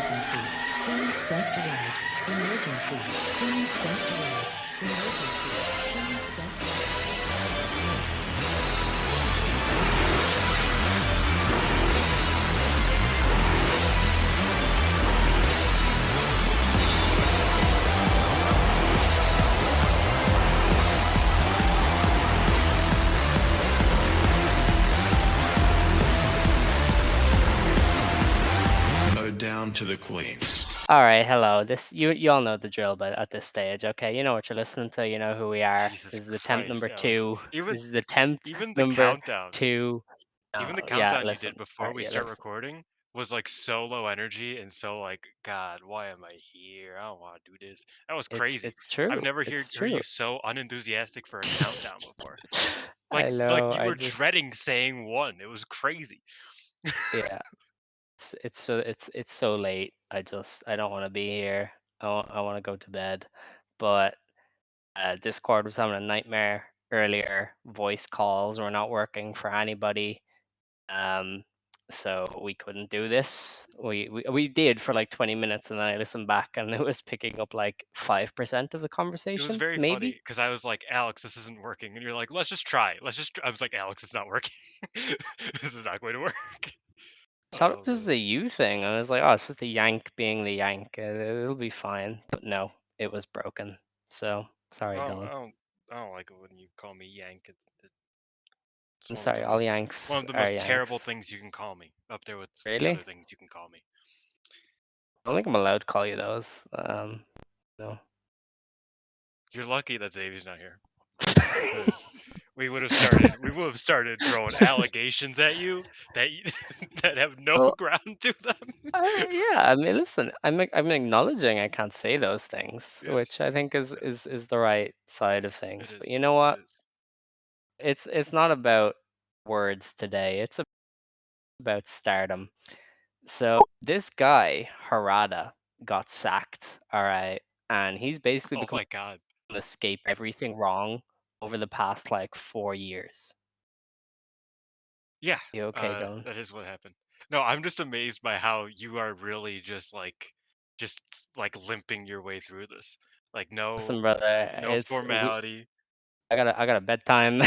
Emergency. Queen's Quest arrived. Emergency. Queen's Quest arrived. Emergency. Queen's Quest Down to the queens. All right, hello. You all know the drill, but at this stage, okay, you know what you're listening to. You know who we are. Jesus This is attempt Christ, number Alex. 2. Even This is attempt even the number countdown, 2. even the Yeah, countdown you listen. did All before right, we yeah, start listen. recording was like so low energy and so like, God, why am I here? I don't want to do this. That was crazy. It's I've true. never It's heard true. you so unenthusiastic for a countdown before. I Like know. you I were just dreading saying one. It was crazy. yeah. It's so late. I don't want to be here. I want to go to bed. But Discord was having a nightmare earlier. Voice calls were not working for anybody. Um, so we couldn't do this. We did for like 20 minutes, and then I listened back, and it was picking up like 5% of the It was conversation, very funny maybe. because I was like, Alex, this isn't working. And you're like, let's just try. I was like, Alex, it's not working. This is not going to work. I thought it Oh, was man. a you thing. I was like, oh, it's just the yank being the yank. It'll be fine. But no, it was broken. So sorry, I don't, I Dylan. don't, I don't like it when you call me Yank. It's I'm sorry. All yanks one of the are most terrible yanks. things you can call me, up there with the Really? other things you can call me. I don't think I'm allowed to call you those. No. You're lucky that Xavier's not here, because we would have started throwing allegations at you that that have no Well, ground to them. yeah, I mean, listen, I'm acknowledging I can't say those things, which Yes, I think is yes, is the right side of it things. But you is. know It what? is. It's not about words today. It's about stardom. So this guy Harada got sacked, all right, and he's basically Oh become my God. to escape everything wrong over the past like 4 years. Yeah, You okay, Dylan? that is what happened. No, I'm just amazed by how you are really just like limping your way through this. Like Listen, brother, no formality. I got a bedtime.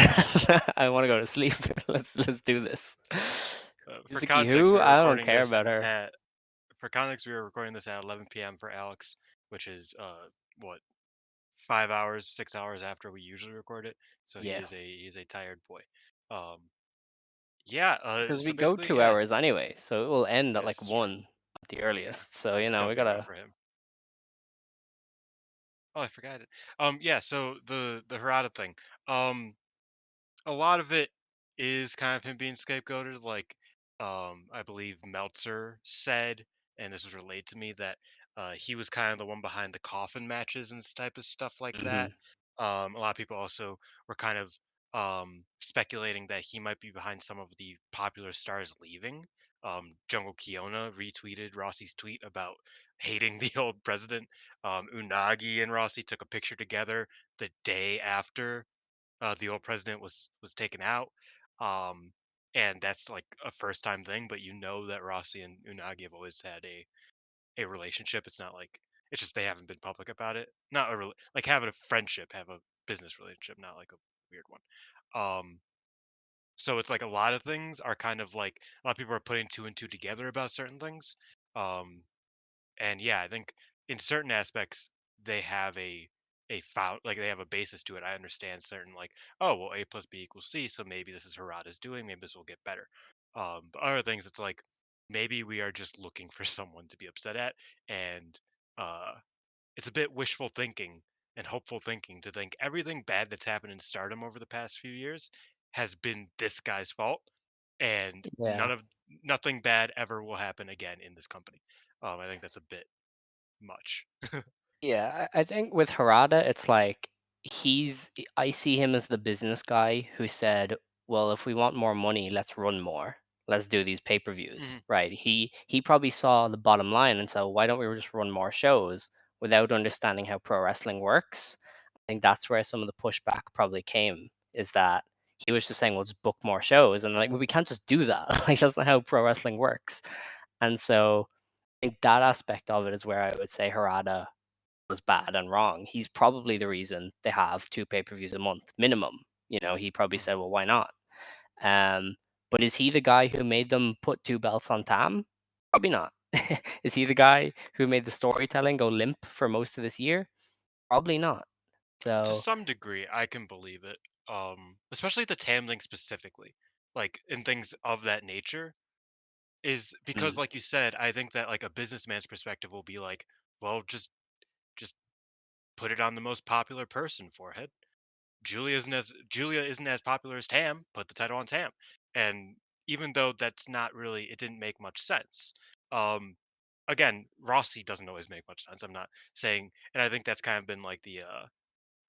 I want to go to sleep. Let's do this. For Yuzuki context, who? I don't care about her. we are recording this at 11 p.m. for Alex, which is what 5 hours, 6 hours after we usually record it. So Yeah, he is a tired boy. Um, yeah. because So we go basically, 2 hours anyway, so it will end at yeah, like this is true. 1 at the Yeah, earliest. So this is gonna we be rough gotta. for him. Oh, I forgot it. Yeah. So the Harada thing. Um, a lot of it is kind of him being scapegoated. Like, I believe Meltzer said, and this was relayed to me that he was kind of the one behind the coffin matches and type of stuff like Hmm. that. A lot of people also were kind of speculating that he might be behind some of the popular stars leaving. Jungle Kiona retweeted Rossi's tweet about hating the old president. Unagi and Rossi took a picture together the day after the old president was taken out. Um, and that's like a first time thing, but you know that Rossi and Unagi have always had a relationship. It's not like it's just they haven't been public about it. Not like having a friendship, have a business relationship, not like a weird one. Um, so it's like a lot of things are kind of like a lot of people are putting two and two together about certain things. Um, and yeah, I think in certain aspects they have a found like they have a basis to it. I understand certain like, oh well, A plus B equals C, so maybe this is Harada's doing, maybe this will get better. But other things, it's like maybe we are just looking for someone to be upset at, and uh, it's a bit wishful thinking and hopeful thinking to think everything bad that's happened in Stardom over the past few years has been this guy's fault, and Yeah. nothing bad ever will happen again in this company. I think that's a bit much. Yeah, I think with Harada, it's like I see him as the business guy who said, "Well, if we want more money, let's run more. Let's do these pay-per-views." Mhm. Right? He probably saw the bottom line and said, "Why don't we just run more shows?" Without understanding how pro wrestling works. I think that's where some of the pushback probably came, is that he was just saying, "Well, just book more shows," and like, well, we can't just do that. Like that's not how pro wrestling works. And so think that aspect of it is where I would say Harada was bad and wrong. He's probably the reason they have 2 pay-per-views a month minimum. He probably said, Mhm. "Well, why not?" Um, but is he the guy who made them put 2 belts on Tam? Probably not. Is he the guy who made the storytelling go limp for most of this year? Probably not. To So, some degree, I can believe it. Especially the Tamling specifically, like in things of that nature, is because, mm, like you said, I think that like a businessman's perspective will be like, well, just put it on the most popular person forehead. Julia isn't as popular as Tam. Put the title on Tam, and even though that's not really, it didn't make much sense. Um, Again, Rossi doesn't always make much sense. I'm not saying, and I think that's kind of been like the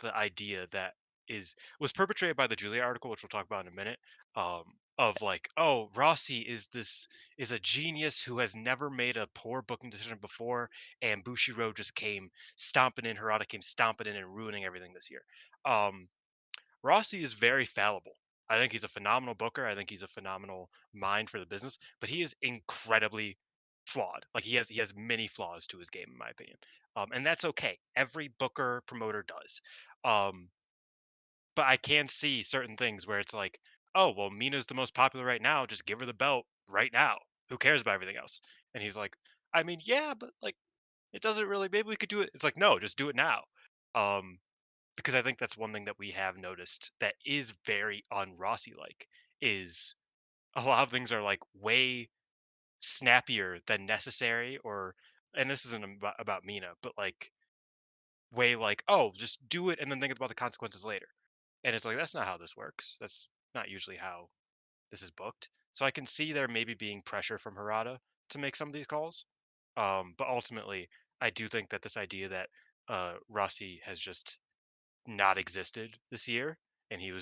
idea that was perpetrated by the Julia article, which we'll talk about in a minute, of like, oh, Rossi is a genius who has never made a poor booking decision before, and Bushiroad just came stomping in, Harada came stomping in and ruining everything this year. Um, Rossi is very fallible. I think he's a phenomenal booker. I think he's a phenomenal mind for the business, but he is incredibly flawed. Like he has many flaws to his game, in my opinion, and that's okay. Every booker promoter does. Um, but I can see certain things where it's like, oh well, Mina's the most popular right now. Just give her the belt right now. Who cares about everything else? And he's like, I mean, yeah, but like it doesn't really. Maybe we could do it. It's like, no, just do it now. Um, because I think that's one thing that we have noticed that is very un-Rossi like is a lot of things are like way snappier than necessary, or and this isn't about Mina, but like way like, oh, just do it and then think about the consequences later. And it's like that's not how this works. That's not usually how this is booked. So I can see there maybe being pressure from Harada to make some of these calls. But ultimately, I do think that this idea that Rossi has just not existed this year and he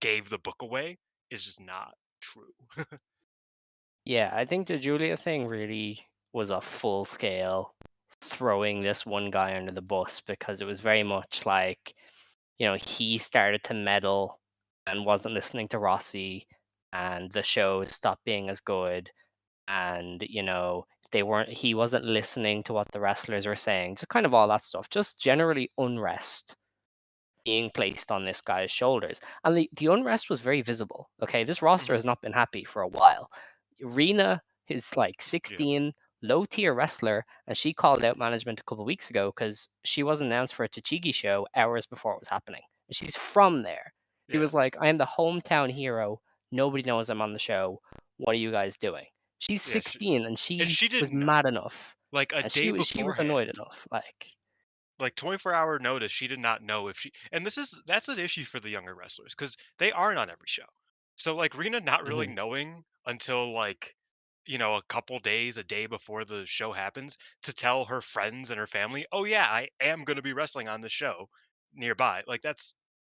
gave the book away is just not true. yeah, I think the Julia thing really was a full scale throwing this one guy under the bus because it was very much like, he started to meddle and wasn't listening to Rossi, and the show stopped being as good. And he wasn't listening to what the wrestlers were saying. So kind of all that stuff, just generally unrest being placed on this guy's shoulders. And the unrest was very visible. Okay, this roster Hmm. has not been happy for a while. Rena is like Yeah. 16, low tier wrestler, and she called out management a couple weeks ago because she was announced for a Tachigi show hours before it was happening. And she's from there. She Yeah. was like, I am the hometown hero. Nobody knows I'm on the show. What are you guys doing? She's Yeah. 16 and And she she was didn't know. mad enough. Like a And day she was annoyed beforehand, enough. Like, like 24-hour notice, she did not know if she, and that's an issue for the younger wrestlers because they aren't on every show. So like Rena not really mhm. knowing until like, a couple days, a day before the show happens to tell her friends and her family, oh yeah, I am going to be wrestling on this show nearby. Like that's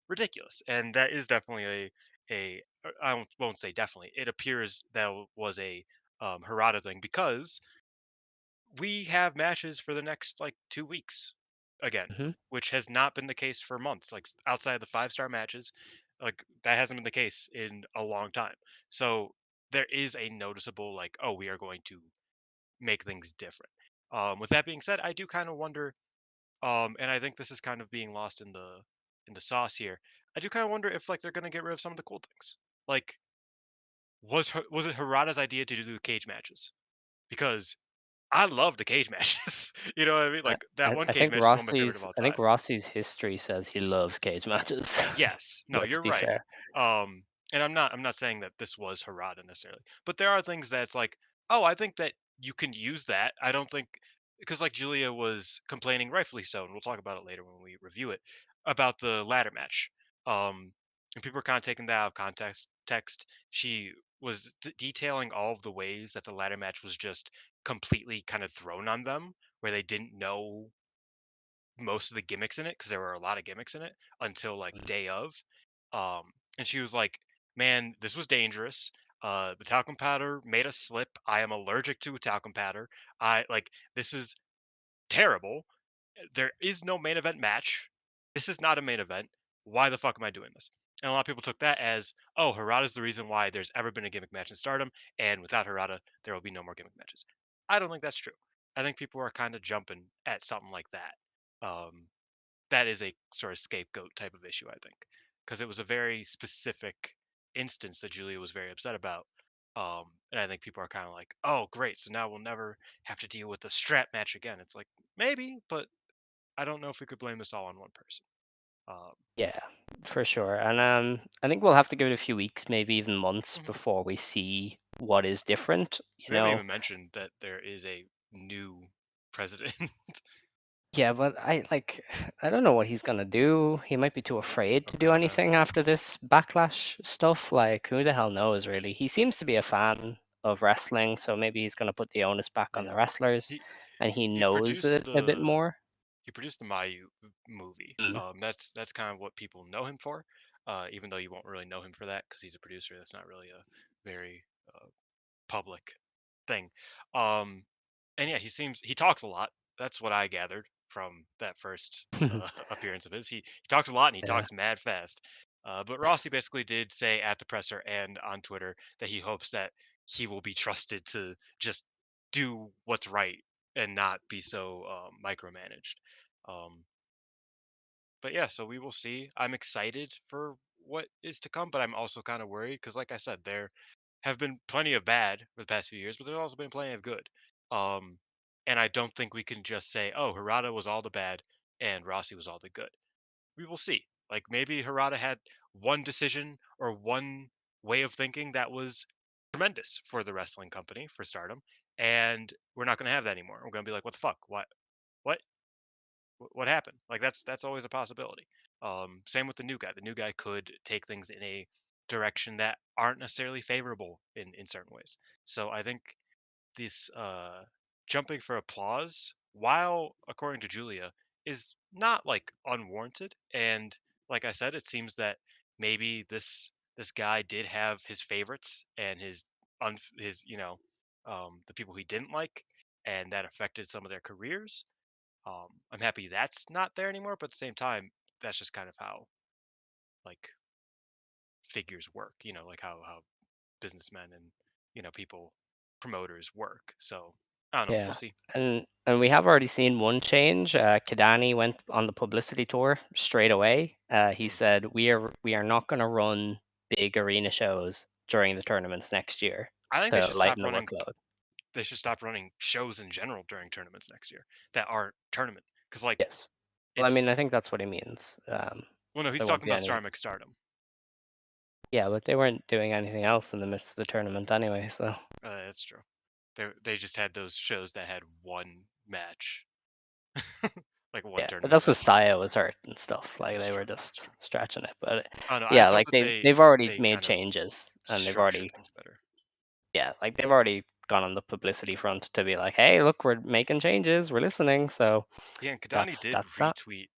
ridiculous, and that is definitely I won't say definitely. It appears that was a Harada thing because we have matches for the next like 2 weeks again, Mhm. which has not been the case for months. Like outside of the 5-star matches, like that hasn't been the case in a long time. So there is a noticeable like, oh, we are going to make things different. With that being said, I do kind of wonder, and I think this is kind of being lost in the sauce here. I do kind of wonder if like they're gonna get rid of some of the cool things. Like, was it Harada's idea to do the cage matches? Because I love the cage matches. You know what I mean? I Like that I one I cage think match is one of my favorite of Rossi's all I think time. Rossi's history says he loves cage matches. Yes. No, Let's you're be right. fair. And I'm not saying that this was Harada necessarily, but there are things that's like, oh, I think that you can use that. I don't think because like Julia was complaining, rightfully so, and we'll talk about it later when we review it, about the ladder match. And people are kind of taking that out of context. Text. She was detailing all of the ways that the ladder match was just completely kind of thrown on them, where they didn't know most of the gimmicks in it because there were a lot of gimmicks in it until like Mhm. day of. And she was like, "Man, this was dangerous. The talcum powder made us slip. I am allergic to talcum powder. I like this is terrible. There is no main event match. This is not a main event. Why the fuck am I doing this?" And a lot of people took that as, "Oh, Harada's the reason why there's ever been a gimmick match in Stardom, and without Harada, there will be no more gimmick matches." I don't think that's true. I think people are kind of jumping at something like that. Um, that is a sort of scapegoat type of issue, I think, because it was a very specific instance that Julia was very upset about. And I think people are kind of like, oh, great. So now we'll never have to deal with the strap match again. It's like, maybe, but I don't know if we could blame this all on one person. Um, Yeah, for sure. And I think we'll have to give it a few weeks, maybe even months, mhm. before we see what is different. You We haven't know, even mentioned that there is a new president. yeah, but I don't know what he's gonna do. He might be too afraid to do Okada. anything after this backlash stuff. Like, who the hell knows, really? He seems to be a fan of wrestling, so maybe he's gonna put the onus back on the Yeah. wrestlers, He and he he knows produced it a bit the more. he produced the Mayu movie. Mm. That's kind of what people know him for. Even though you won't really know him for that because he's a producer. That's not really a very public thing. Um, and yeah, he talks a lot. That's what I gathered from that first appearance of his. He talks a lot and he Yeah. talks mad fast. But Rossi Yes. basically did say at the presser and on Twitter that he hopes that he will be trusted to just do what's right and not be so micromanaged. Um, but yeah, so we will see. I'm excited for what is to come, but I'm also kind of worried because, like I said, there have been plenty of bad for the past few years, but there's also been plenty of good. Um, and I don't think we can just say, "Oh, Harada was all the bad and Rossi was all the good." We will see. Like maybe Harada had one decision or one way of thinking that was tremendous for the wrestling company for Stardom, and we're not going to have that anymore. We're going to be like, "What the fuck? What? What happened?" Like that's always a possibility. Same with the new guy. The new guy could take things in a direction that aren't necessarily favorable in certain ways. So I think this jumping for applause, while according to Julia, is not like unwarranted. And like I said, it seems that maybe this guy did have his favorites and his the people he didn't like, and that affected some of their careers. I'm happy that's not there anymore, but at the same time, that's just kind of how like figures work, like how businessmen and people promoters work. So I don't know. We'll Yeah, see. and we have already seen one change. Kidani went on the publicity tour straight away. He Mm. said, "We are not going to run big arena shows during the tournaments next year I think they to should stop lighten the running. workload." They should stop running shows in general during tournaments next year that aren't tournament. Because like Yes. Well, I it's mean, I think that's what he means. well, no, There he's won't talking be about any. Stardom Stardom. Yeah, but they weren't doing anything else in the midst of the tournament anyway. So That's true. They just had those shows that had one match, like one yeah, but tournament that's what match. Saya was hurt and stuff. Like That's they were true. That's just true. stretching it. But I don't know. I yeah, just hope like that they've already they made kind of changes and they've structure already. things better. Yeah, like they've already gone on the publicity front to be like, "Hey, look, we're making changes, we're listening." So Yeah, and Kadani that's did that's that. retweet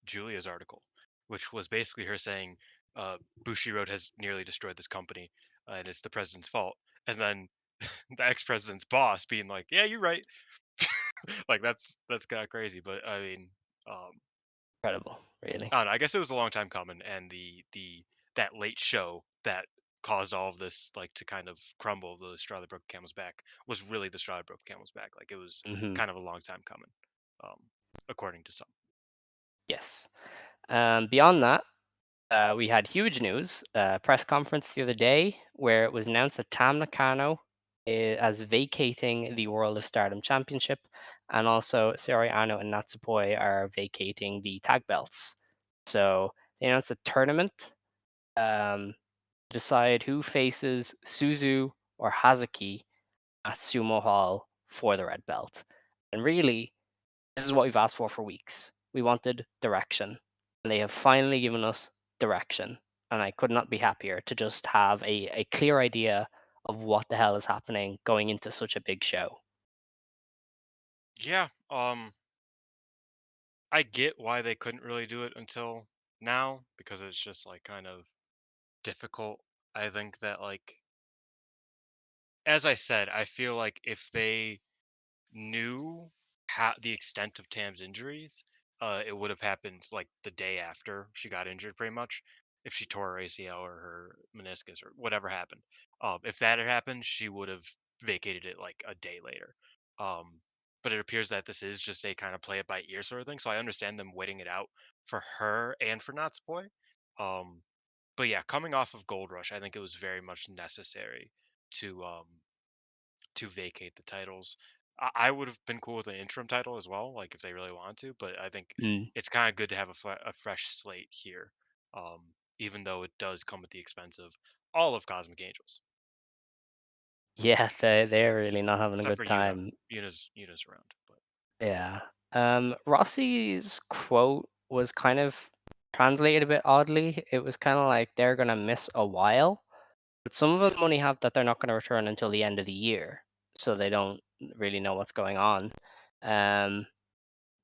Julia's article, which was basically her saying, Bushiroad has nearly destroyed this company, and it's the president's fault. And then the ex-president's boss being like, "Yeah, you're right." Like that's kind of crazy, but I mean, um, Incredible, really. I don't know. I guess it was a long time coming, and the that late show that caused all of this like to kind of crumble, the straw that broke the camel's back, was really the straw that broke the camel's back. Like it was Hmm. kind of a long time coming, um, according to some. Yes. Beyond that, we had huge news. Press conference the other day where it was announced that Tam Nakano as vacating the World of Stardom Championship, and also Saori Anou and Natsupoi are vacating the tag belts. So they announced a tournament. Um, decide who faces Suzu or Hazuki at Sumo Hall for the red belt. And really, this is what we've asked for weeks. We wanted direction, and they have finally given us direction. And I could not be happier to just have a clear idea of what the hell is happening going into such a big show. Yeah, I get why they couldn't really do it until now because it's just like kind of difficult. I think that like as I said, I feel like if they knew how the extent of Tam's injuries, it would have happened like the day after she got injured, pretty much. If she tore her ACL or her meniscus or whatever happened, if that had happened, she would have vacated it like a day later. Um, but it appears that this is just a kind of play it by ear sort of thing. So I understand them waiting it out for her and for Natsupoi. Um, but yeah, coming off of Gold Rush, I think it was very much necessary to vacate the titles. I would have been cool with an interim title as well, like if they really wanted to. But I think Mm. it's kind of good to have a fresh slate here, even though it does come at the expense of all of Cosmic Angels, Yeah, they're really not having a except good for Yuna. time. Yuna's around, but Yeah. Rossi's quote was kind of translated a bit oddly. It was kind of like they're gonna miss a while, but some of them only have that they're not gonna return until the end of the year, so they don't really know what's going on. Um,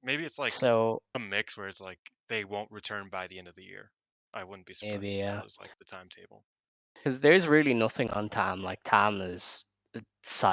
maybe it's like so a mix where it's like they won't return by the end of the year. I wouldn't be maybe surprised if that was like the timetable. because there's really nothing on Tam. Like Tam is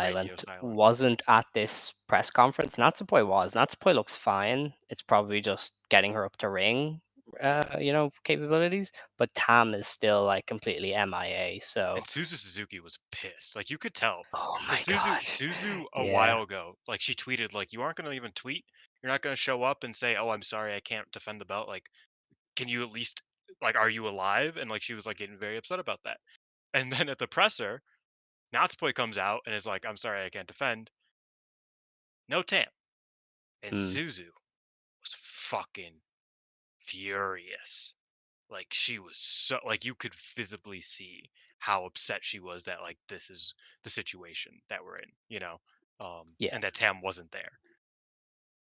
Radio silent. silent. Wasn't at this press conference. Natsupoi was. Natsupoi looks fine. It's probably just getting her up to ring, Yeah. capabilities. But Tam is still like completely MIA. So, And Suzu Suzuki was pissed. Like you could tell. oh my Because gosh, Suzu a yeah, while ago, like she tweeted, like, you aren't gonna even tweet. You're not gonna show up and say, "Oh, I'm sorry, I can't defend the belt." Like, can you at least like are you alive? And like she was like getting very upset about that. And then at the presser, Natsupoi comes out and is like, "I'm sorry, I can't defend." No Tam. And mm, Suzu was fucking furious. Like she was so like you could visibly see how upset she was that like this is the situation that we're in, yeah. and that Tam wasn't there.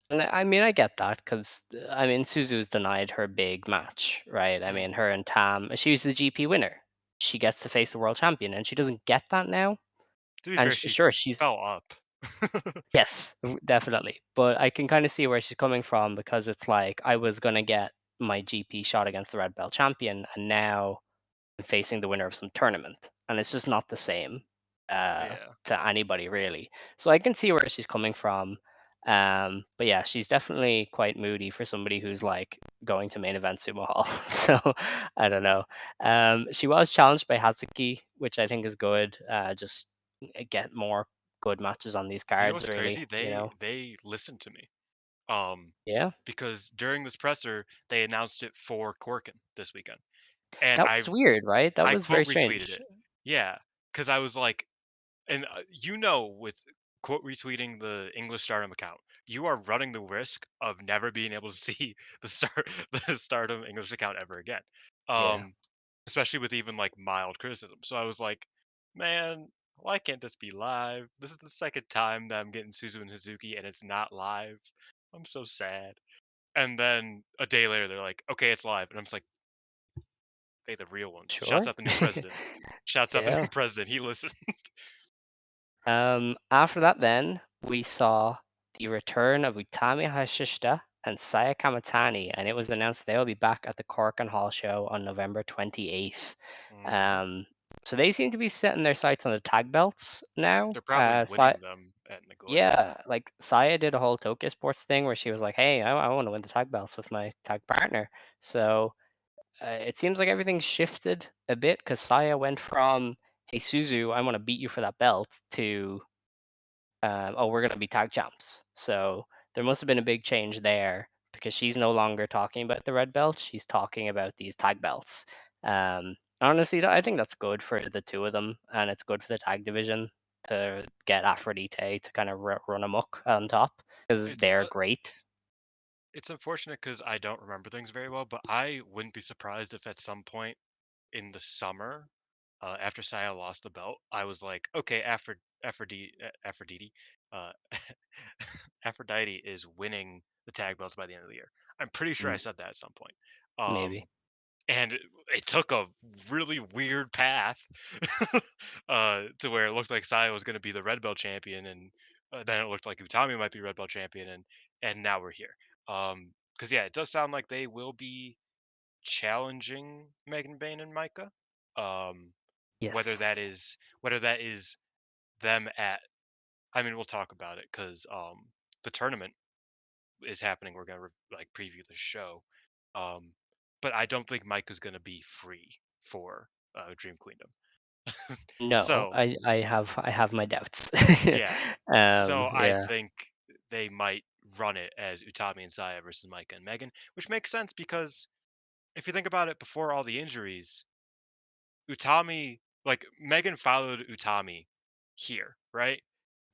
And I mean, I get that because I mean, Suzu's denied her big match, right? I Mhm. mean, her and Tam. She was the GP winner. She gets to face the world champion, and she doesn't get that now. To be And fair, she sure, she's fell up. yes, definitely. But I can kind of see where she's coming from because it's like I was gonna get my GP shot against the red belt champion, and now I'm facing the winner of some tournament, and it's just not the same Yeah. to anybody really. So I can see where she's coming from. But yeah, she's definitely quite moody for somebody who's like going to main event Sumo Hall. So I don't know. She was challenged by Hazuki, which I think is good. Just get more good matches on these You know cards, what's really. crazy? You know. They listened to me. Um, Yeah, because during this presser, they announced it for Corkin this weekend. And that was weird, right? That I was very quote retweeted strange. it. Yeah. Because I was like, and with quote retweeting the English Stardom account, you are running the risk of never being able to see the Stardom English account ever again. Yeah, Um, especially with even like mild criticism. So I was like, man, why can't this be live? This is the second time that I'm getting Suzu and Hazuki and it's not live. I'm so sad. And then a day later, they're like, okay, it's live. And I'm just like, they the real ones. Shouts sure. out the new president. Shouts out the Yeah. new president. He listened. After that, then we saw the return of Utami Hashishita and Saya Kamatani, and it was announced they will be back at the Korakuen Hall show on November 28th. Hmm. Um, so they seem to be setting their sights on the tag belts now. They're probably winning them at Nagoya. Yeah, like Saya did a whole Tokyo Sports thing where she was like, "Hey, I want to win the tag belts with my tag partner." So it seems like everything's shifted a bit because Saya went from "Hey Suzu, I want to beat you for that belt" to "Oh, we're gonna be tag champs." So there must have been a big change there because she's no longer talking about the red belt; she's talking about these tag belts. Honestly, I think that's good for the two of them, and it's good for the tag division to get AphroditE to kind of run amok on top because It's they're great. it's unfortunate because I don't remember things very well, but I wouldn't be surprised if at some point in the summer, after Saya lost the belt, I was like, okay, Aphrodite, uh, Aphrodite is winning the tag belts by the end of the year. I'm pretty sure I Mm, said that at some point. maybe. And it took a really weird path to where it looked like Saya was going to be the red belt champion, and then it looked like Utami might be red belt champion, and now we're here. Because yeah, it does sound like they will be challenging Megan Bayne and Micah. Um, Yes. whether that is them at, I mean, we'll talk about it because the tournament is happening. We're gonna like preview the show, um, but I don't think Micah's gonna be free for Dream Queendom. No, So I have my doubts. yeah, so I Yeah, think they might run it as Utami and Saya versus Micah and Megan, which makes sense because if you think about it, before all the injuries, Utami, like Megan followed Utami here, right?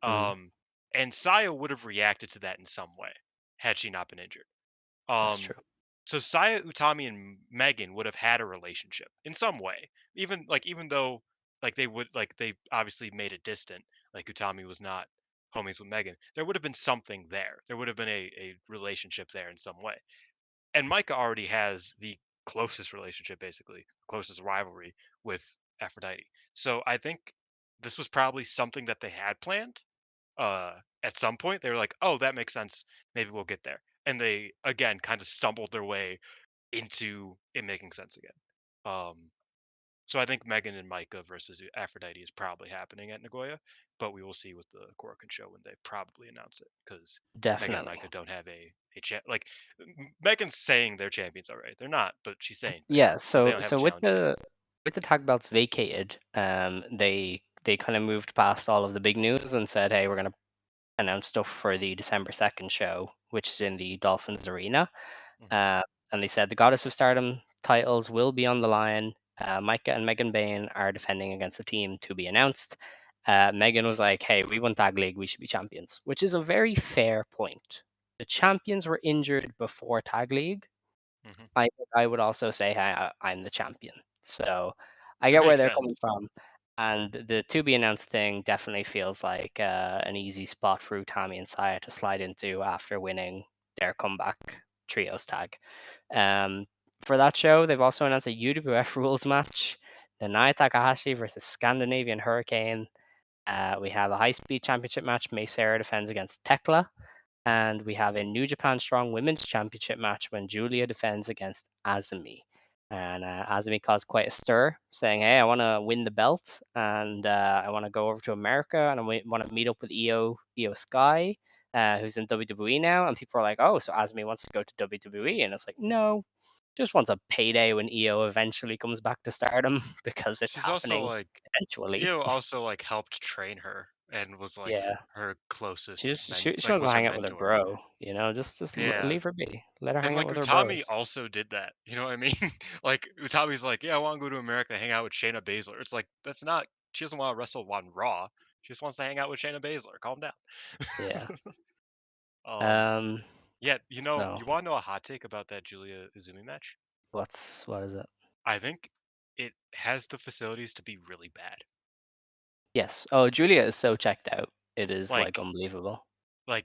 mm, Um, and Saya would have reacted to that in some way had she not been injured. that's Um, true. so Saya, Utami, and Megan would have had a relationship in some way, even though they obviously made it distant. Like Utami was not homies with Megan. There would have been something there. There would have been a relationship there in some way. And Micah already has the closest relationship, basically, closest rivalry with Aphrodite. So I think this was probably something that they had planned. At some point, they were like, "Oh, that makes sense. Maybe we'll get there." And they again kind of stumbled their way into it making sense again. Um, so I think Megan and Micah versus Aphrodite is probably happening at Nagoya, but we will see with the Korakuen show when they probably announce it because Megan and Definitely. Micah don't have a like Megan's saying they're champions already. They're not, but she's saying they Yeah, are, but they so don't have a so with challenger yet. the tag belts vacated, they kind of moved past all of the big news and said, "Hey, we're gonna announce stuff for the December 2nd show, which is in the Dolphins Arena." Hmm. Uh, and they said the Goddess of Stardom titles will be on the line. Micah and Megan Bayne are defending against a team to be announced. Megan was like, "Hey, we won Tag League. We should be champions," which is a very fair point. The champions were injured before Tag League. Hmm. I would also say I'm the champion. So I It get where makes they're coming sense. from. And the to be announced thing definitely feels like an easy spot for Utami and Saya to slide into after winning their comeback trios tag. Um, for that show, they've also announced a UWF rules match. Nanai Takahashi versus Scandinavian Hurricane. We have a high speed championship match. May Sarah defends against Tekla. And we have a New Japan Strong Women's Championship match when Julia defends against Azumi. And Azumi caused quite a stir, saying, "Hey, I want to win the belt, and I want to go over to America, and I want to meet up with Io Sky, who's in WWE now." And people are like, "Oh, so Azumi wants to go to WWE?" And it's like, no, just wants a payday when Io eventually comes back to Stardom because it's She's also happening like eventually. Io also like helped train her and was like Yeah, her closest she like wants to was her hang out with her mentor. bro. Yeah. Leave her be. Let her And hang out like with her Utami bros. also did that. You know what I mean? Like Utami's like, yeah, I want to go to America and hang out with Shayna Baszler. It's like that's not. She doesn't want to wrestle on Raw. She just wants to hang out with Shayna Baszler. Calm down. Yeah. um. Um. Yeah. So You want to know a hot take about that Julia Izumi match? what is it? I think it has the facilities to be really bad. Yes. Oh, Julia is so checked out. It is like Like unbelievable.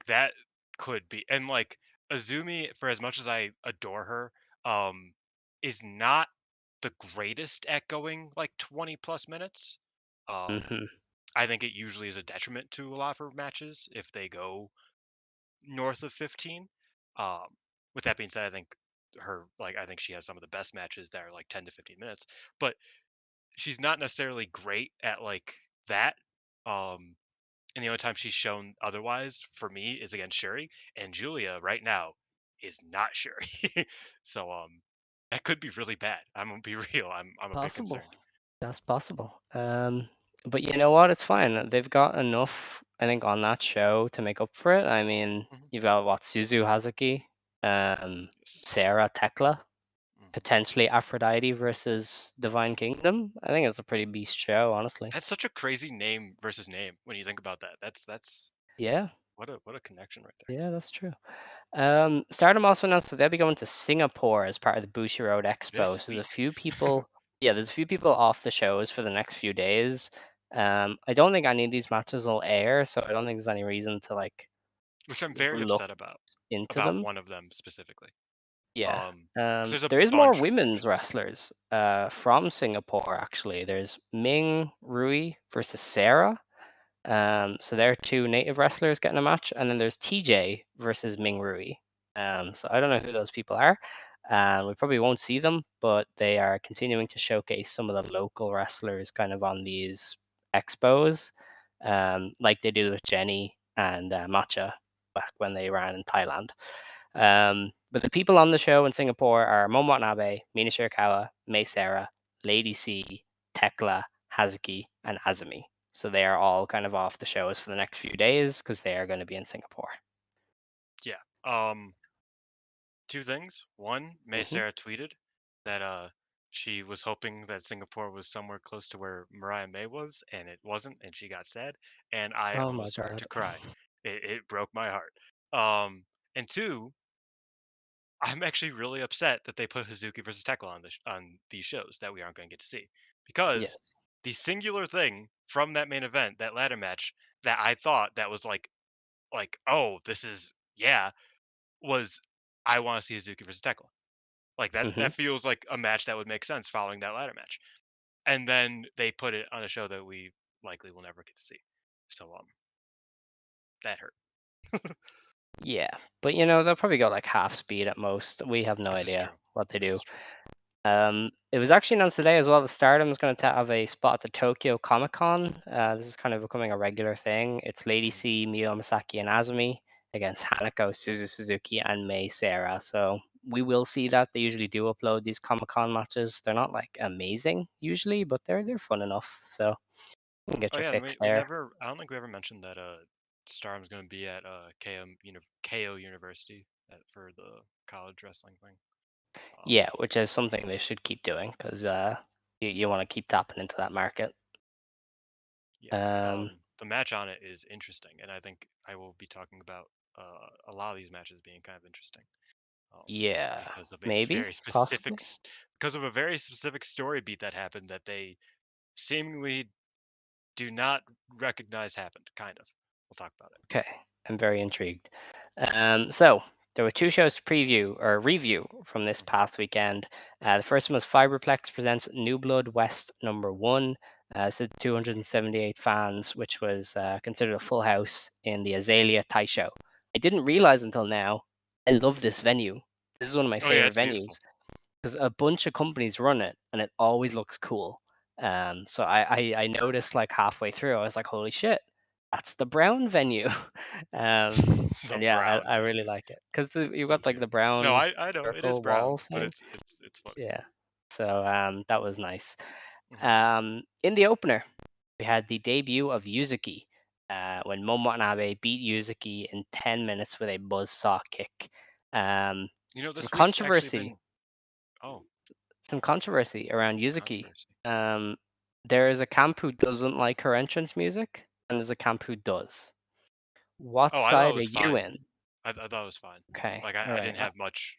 that could be, and like Azumi, for as much as I adore her, um, is not the greatest at going like 20 plus minutes. Um, Hmm. I think it usually is a detriment to a lot of her matches if they go north of 15. Um, with that being said, I think she has some of the best matches that are like 10 to 15 minutes, but she's not necessarily great at like that. Um, and the only time she's shown otherwise for me is against Shuri, and Julia right now is not Shuri. So that could be really bad. I'm gonna be real. I'm a bit Possible. concerned. That's possible. But you know what? It's fine. They've got enough, I think, on that show to make up for it. I mean, Mhm. you've got what Suzu Hazuki, um, Yes. Sarah Tekla, Mhm. potentially Aphrodite versus Divine Kingdom. I think it's a pretty beast show, honestly. That's such a crazy name versus name when you think about that. That's Yeah, what a connection right there. yeah, that's true. Stardom also announced that they'll be going to Singapore as part of the Bushiroad Expo. This So week, there's a few people off the shows for the next few days. I don't think any of these matches will air, so I don't think there's any reason to like which I'm very look upset into about them. one of them specifically. Yeah. 'Cause there's a There is more bunch of good women's shows. wrestlers from Singapore actually. There's Ming Rui versus Sarah. So there are two native wrestlers getting a match, and then there's TJ versus Ming Rui. So I don't know who those people are. We probably won't see them, but they are continuing to showcase some of the local wrestlers kind of on these expos, like they did with Jenny and Matcha back when they ran in Thailand. But the people on the show in Singapore are Momo Watanabe, Mina Shirakawa, May Sarah, Lady C, Tekla, Hazuki, and Azumi. So they are all kind of off the shows for the next few days because they are going to be in Singapore. Yeah. Two things. One, May Hmm. Sarah tweeted that she was hoping that Singapore was somewhere close to where Mariah May was, and it wasn't, and she got sad, and I Oh my almost started god. to cry. It broke my heart. And two, I'm actually really upset that they put Hazuki versus Tekla on on these shows that we aren't going to get to see, because Yes. the singular thing from that main event, that ladder match, that I thought that was oh, this is yeah, was I want to see Hazuki versus Tekla. Like Hmm. that feels like a match that would make sense following that ladder match. And then they put it on a show that we likely will never get to see. So that hurt. Yeah, but they'll probably go like half speed at most. We have no This is idea true. what they This do. is true. It was actually announced today as well that Stardom is going to have a spot at the Tokyo Comic Con. This is kind of becoming a regular thing. It's Lady Mhm. C, Miyu Amasaki, and Azumi against Hanako, Suzu Suzuki, and Mei Seira. So we will see that. They usually do upload these Comic Con matches. They're not like amazing usually, but they're fun enough. So you can get Oh your yeah, and fix we there. never. I don't think we ever mentioned that Stardom's going to be at KO University for the college wrestling thing. Um, Yeah, which is something they should keep doing because you want to keep tapping into that market. yeah. Um, The match on it is interesting, and I think I will be talking about a lot of these matches being kind of interesting. um, yeah, because of a maybe, very specific possibly. because of a very specific story beat that happened that they seemingly do not recognize happened. Kind of. We'll talk about it. Okay, I'm very intrigued. So there were two shows to preview or review from this Mhm. past weekend. The first one was Fiberplex presents New Blood West number one. This is 278 fans, which was considered a full house in the Azalea Taisho. I didn't realize until now. I love this venue. This is one of my Oh yeah, favorite it's beautiful. venues because a bunch of companies run it, and it always looks cool. So I noticed like halfway through, I was like, "Holy shit, that's the Brown venue!" um, The and yeah, brown I really venue, like it because you've so got like the beautiful. No, brown I know it is circle wall brown, but thing. it's funny. Yeah, so that was nice. Mhm. In the opener, we had the debut of YUZUKI when Momo Watanabe beat YUZUKI in 10 minutes with a buzzsaw kick. Um, some This week's actually controversy been oh around Yuzuki. controversy. Um, there is a camp who doesn't like her entrance music, and there's a camp who does. What Oh, I thought it side are was you fine. in? I thought it was fine. Okay, Like all I right, didn't have much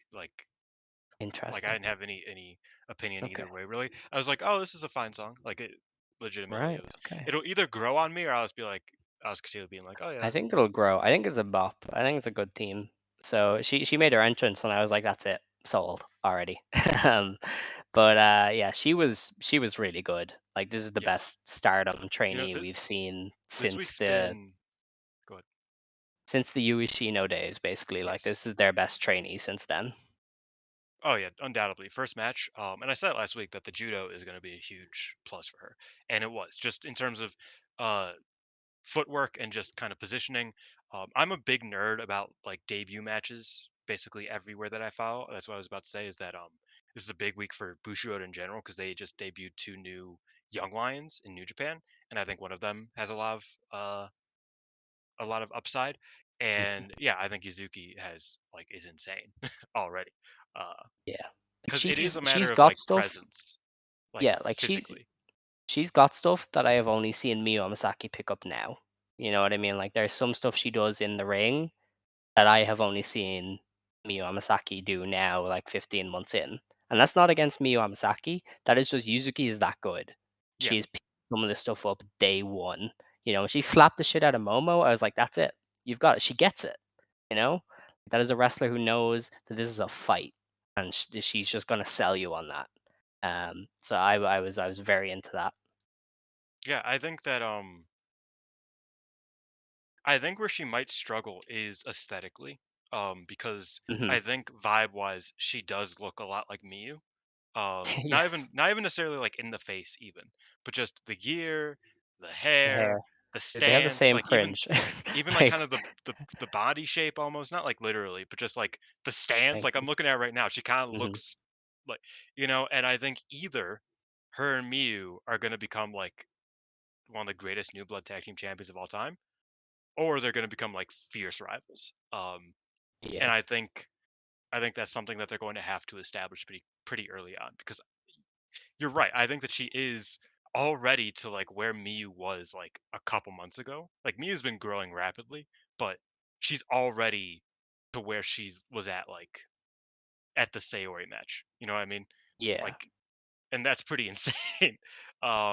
I interesting. didn't have any opinion Okay, either way, really. I was like, "Oh, this is a fine song." Like, it legitimately, right, okay. it'll either grow on me or I'll just be like, I'll just continue being like, "Oh I yeah." think it'll grow. I think it's a bop. I think it's a good theme. So she made her entrance, and I was like, that's it, sold already. um, but yeah, she was really good. Like this is the Yes. best Stardom You know, trainee we've seen this since week's the been good. Yui Shino days, basically. Like this Yes. is their best trainee since then. Oh yeah, undoubtedly. First match, and I said it last week that the judo is going to be a huge plus for her, and it was just in terms of uh footwork and just kind of positioning. I'm a big nerd about like debut matches, basically everywhere that I follow. That's what I was about to say is that this is a big week for Bushiroad in general because they just debuted two new young lions in New Japan, and I think one of them has a lot of upside. Mhm. And yeah, I think Yuzuki has is insane already, Yeah, like because it is a she's matter of got like stuff. presence, like Yeah, like physically. she's got stuff that I have only seen Miyu Amasaki pick up now. You know what I mean? Like there's some stuff she does in the ring that I have only seen Miyu Amasaki do now, like 15 months in. And that's not against Miyu Amasaki. That is just Yuzuki is that good. Yeah, She's picked some of this stuff up day one. When she slapped the shit out of Momo, I was like, that's it. You've got it. She gets it. You know? That is a wrestler who knows that this is a fight. And she's just going to sell you on that. So I was very into that. yeah. I think where she might struggle is aesthetically, because Hmm. I think vibe wise she does look a lot like Miyu. Yes. Not even necessarily like in the face even, but just the gear, the The hair. hair, the Dude, they have the stance, same like fringe. even like kind Like, of the body shape almost, not like literally, but just like the stance. thank Like I'm you. looking at it right now, she kind of Hmm. looks like and I think either her and Miyu are gonna become like one of the greatest new blood tag team champions of all time, or they're gonna become like fierce rivals. And Yeah, I think that's something that they're going to have to establish pretty early on because you're right. I think that she is already to like where Miyu was like a couple months ago. Like Miyu's been growing rapidly, but she's already to where she's was at like at the Saori match. You know what I mean? yeah. Like, and that's pretty insane.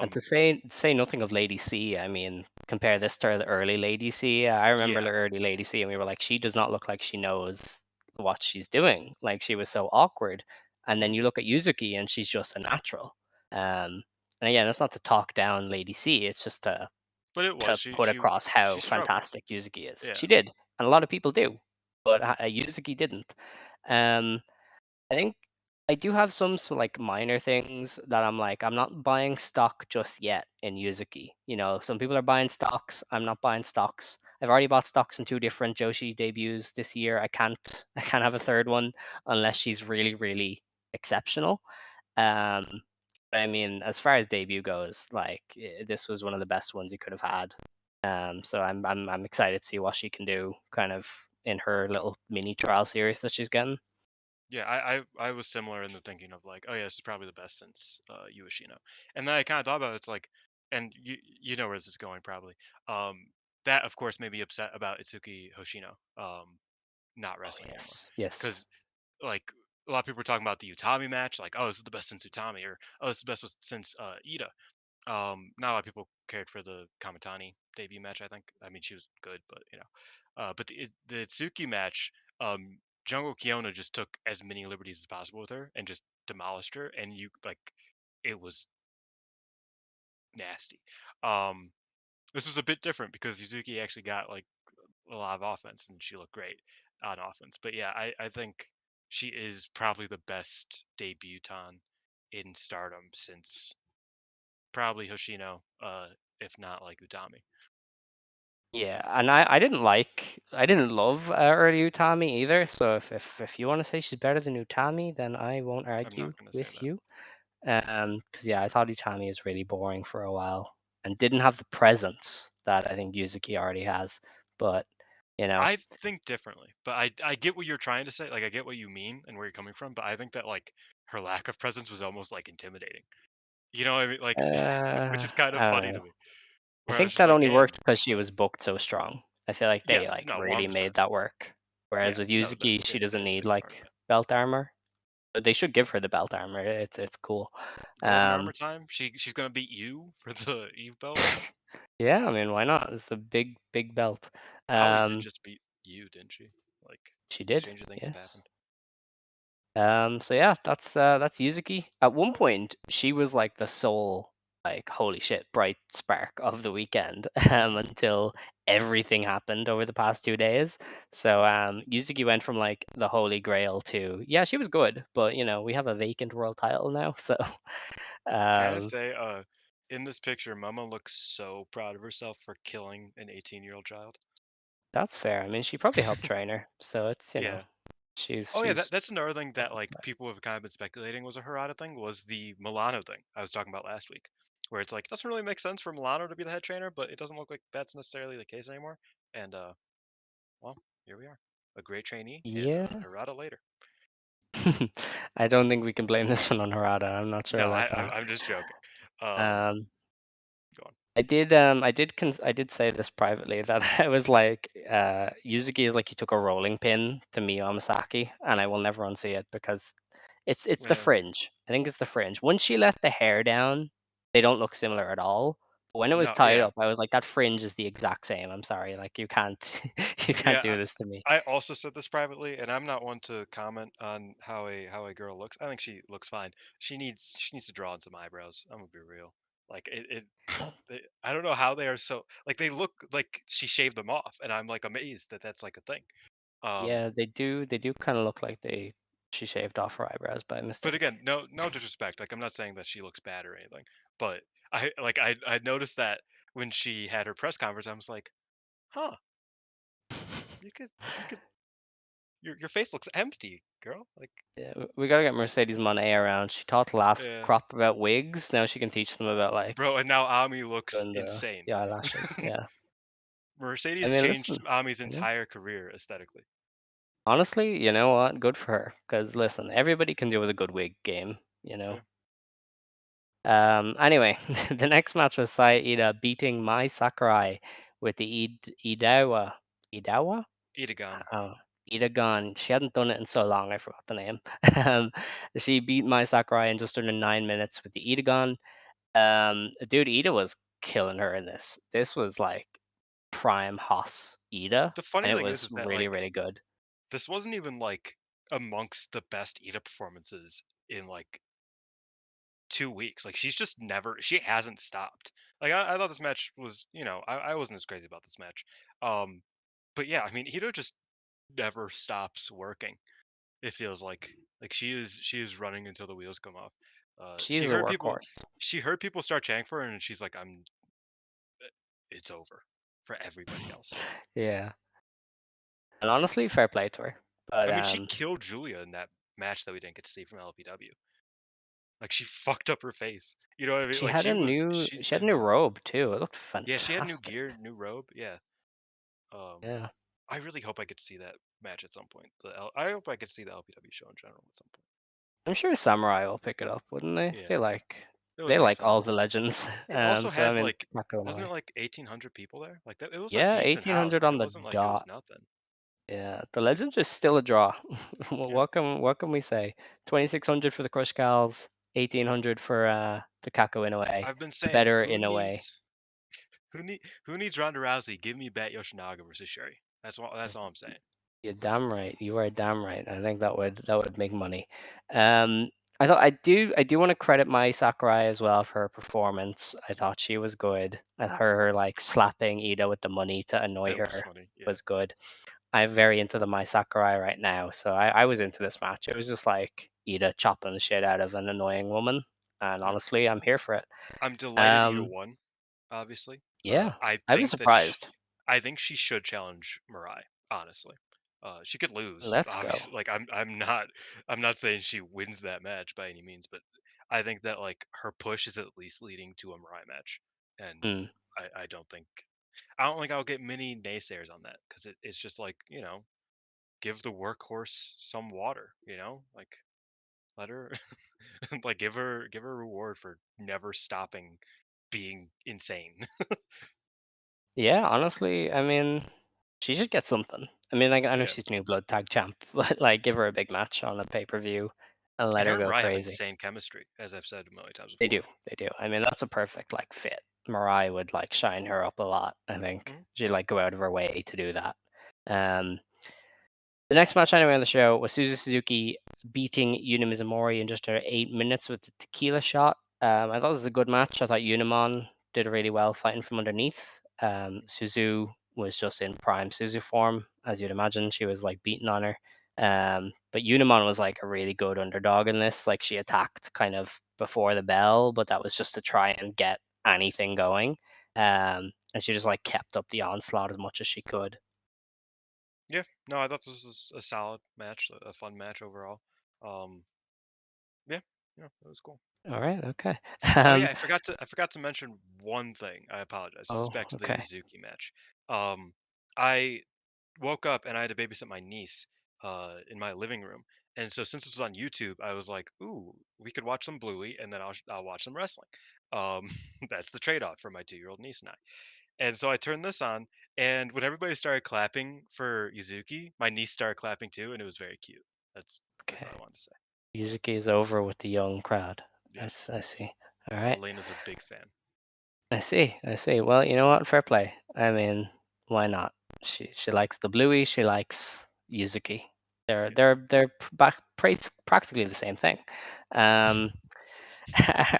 And um, to say nothing of Lady C, I mean, compare this to the early Lady C. I remember yeah. the early Lady C, and we were like, she does not look like she knows what she's doing. Like she was so awkward. And then Mhm. you look at Yuzuki, and she's just a natural. And again, that's not to talk down Lady C. It's just But it was to put across how she struggled. fantastic Yuzuki is. Yeah. She did, and a lot of people do, but Yuzuki didn't. Um, I think I do have some like minor things that I'm like, I'm not buying stock just yet in Yuzuki. You know, some people are buying stocks. I'm not buying stocks. I've already bought stocks in two different Joshi debuts this year. I can't have a third one unless she's really, really exceptional. Um, but I mean, as far as debut goes, like this was one of the best ones you could have had. So I'm excited to see what she can do, kind of in her little mini trial series that she's getting. Yeah, I was similar in the thinking of like, oh yeah, this is probably the best since Ueshino. And then I kind of thought about it, it's like, and you know where this is going probably. Um, that of course made me upset about Itsuki Hoshino not Oh wrestling anymore, yes, yes. because like a lot of people were talking about the Utami match, like, oh, this is the best since Utami, or oh, this is the best since Ida. Not a lot of people cared for the Kamitani debut match. I think. I mean, she was good, but you know, but the Itsuki match, Jungle Kiona just took as many liberties as possible with her and just demolished her, and you like, it was nasty. Um, this was a bit different because Suzuki actually got like a lot of offense, and she looked great on offense. But yeah, I think she is probably the best debutante in Stardom since probably Hoshino, if not like Utami. Yeah, and I didn't love early Utami either. So if you want to say she's better than Utami, then I won't I'm not argue gonna say with that. you. Because yeah, I thought Utami was really boring for a while and didn't have the presence that I think Yuzuki already has. But you know, I think differently, but I get what you're trying to say. Like I get what you mean and where you're coming from, but I think that like her lack of presence was almost like intimidating. You know what I mean? Like, which is kind of I don't funny know. to me. I Where I was think just that like, only damn, worked because she was booked so strong. I feel like they yes, like no, really 100%. made that work. Whereas Yeah, with that Yuzuki, she doesn't is a need huge part of like it. belt armor. But they should give her the belt armor. It's cool. Golden armor Um, time. She's gonna beat you for the Eve belt. yeah, I mean, why not? It's a big belt. Aoi did Um, just beat you, didn't she? Like, she did, stranger things have yes. happened. So yeah, that's Yuzuki. At one point, she was like the sole like holy shit bright spark of the weekend until everything happened over the past 2 days. So Yuzuki went from like the holy grail to yeah, she was good, but you know we have a vacant world title now, so Can I um, say, in this picture, Mama looks so proud of herself for killing an 18-year-old child. that's fair. I mean, she probably helped train her, so it's Yeah. Oh yeah, she's that's another thing that like people have kind of been speculating was a Harada thing was the Milano thing I was talking about last week, where it's like it doesn't really make sense for Milano to be the head trainer, but it doesn't look like that's necessarily the case anymore. And well, here we are, a great trainee and yeah. Harada later. I don't think we can blame this one on Harada. I'm not sure No, about that. I'm just joking. Um, Go on. I did say this privately that I was like, Yuzuki is like he took a rolling pin to Miyu Amasaki, and I will never unsee it because it's the Yeah, fringe. I think it's the fringe. When she let the hair down, they don't look similar at all. But when it was no, tied yeah, up, I was like, that fringe is the exact same. I'm sorry, like you can't you can't yeah. do this to me. I also said this privately, and I'm not one to comment on how a girl looks. I think she looks fine. She needs to draw on some eyebrows. I'm gonna be real. Like I don't know how they are so like they look like she shaved them off, and I'm like amazed that that's like a thing. Um, Yeah, they do kind of look like she shaved off her eyebrows by but mistake. again, no disrespect. Like I'm not saying that she looks bad or anything, but I noticed that when she had her press conference, I was like, huh, you could you could your face looks empty, girl. Like, Yeah, we gotta get Mercedes Monet around. She taught the last yeah, crop about wigs. Now she can teach them about bro. like And now Ami looks doing insane. the eyelashes. Yeah. I Mercedes mean, changed listen, Ami's you know, entire career aesthetically. honestly, you know what? Good for her. Because listen, everybody can do with a good wig game. You know. Yeah. Anyway, the next match was Saida beating Mai Sakurai with the Idawa? Itagon. Oh, Ida. She hadn't done it in so long, I forgot the name. Um, she beat Mai Sakurai in just under 9 minutes with the Ida. Dude, Ida was killing her in this. This was like prime Haas Ida, The funny and it thing was is that really, like really good. this wasn't even like amongst the best Ida performances in like 2 weeks. Like she hasn't stopped. Like I thought this match was, I wasn't as crazy about this match. Um, but yeah, I mean, Ito just never stops working. It feels like she is running until the wheels come off. She She's a heard people workhorse. she heard people start chanting for her, and she's like, it's over for everybody else. Yeah, and honestly, fair play to her. But I mean, she killed Julia in that match that we didn't get to see from LPW. Like she fucked up her face. You know what I mean? she Like had a new she's she had a new been robe too. It looked yeah, she had new fantastic. gear, new robe. Yeah. Um, Yeah. I really hope I get to see that match at some point. I hope I get to see the LPW show in general at some point. I'm sure Samurai will pick it up, wouldn't they? Yeah, They like it would they make like all sense. the legends. It also So I had mean, like, not going wasn't it away. like 1,800 people there? Like that, it was a Yeah, decent house. 1800 Like on it the wasn't like it was dot. nothing. Yeah, the legends are still a draw. Yeah, What can we say? 2600 for the Crush Gals, 1800 for the Kako in a way. I've been The saying better in a way. who needs Ronda Rousey? Give me Bat Yoshinaga versus Sherry. That's all I'm saying. You're damn right. You are damn right. I think that would make money. Um, I do want to credit my Sakurai as well for her performance. I thought she was good. And her like slapping Ida with the money to annoy That was her funny. Yeah. was good. I'm very into the my Sakurai right now, so I was into this match. It was just like Ida chopping the shit out of an annoying woman, and Yeah. honestly, I'm here for it. I'm delighted Ida Um, won. Obviously, yeah, I I was think that surprised. I think she should challenge Mirai. Honestly, she could lose. Let's go. Obviously, like I'm not saying she wins that match by any means, but I think that like her push is at least leading to a Mirai match, and Hmm. I don't think I'll get many naysayers on that because it's just like give the workhorse some water, like let her like give her a reward for never stopping being insane. Yeah, honestly, I mean, she should get something. I mean, I know Yeah. she's new blood tag champ, but like, give her a big match on a pay-per-view and let And her her and go Rye have crazy. insane chemistry, as I've said a million times They before. do, they do. I mean, that's a perfect like fit. Mariah would like shine her up a lot. I think Mhm. she'd like go out of her way to do that. Um, The next match anyway on the show was Suzu Suzuki beating Yuna Mizumori in just under 8 minutes with the tequila shot. I thought this was a good match. I thought Unimon did really well fighting from underneath. Suzu was just in prime Suzu form, as you'd imagine. She was like beating on her. But Unimon was like a really good underdog in this. Like she attacked kind of before the bell, but that was just to try and get anything going. And she just like kept up the onslaught as much as she could. Yeah, no, I thought this was a solid match, a fun match overall. Um, yeah, yeah, it was cool. All right, okay. Oh yeah, Um, I forgot to mention one thing. I apologize. This is Oh, back to the okay. Yuzuki match. Um, I woke up and I had to babysit my niece in my living room. And so since this was on YouTube, I was like, "Ooh, we could watch some Bluey, and then I'll watch some wrestling." Um, that's the trade-off for my 2-year-old niece and I. And so I turned this on, and when everybody started clapping for Yuzuki, my niece started clapping too, and it was very cute. That's all I Okay. wanted to say. Yuzuki is over with the young crowd. Yes, I see. yes. All right. Elena's a big fan. I see. I see. Well, you know what? Fair play. I mean, why not? She likes the bluey. She likes Yuzuki. They're Yeah. they're they're practically the same thing. Um,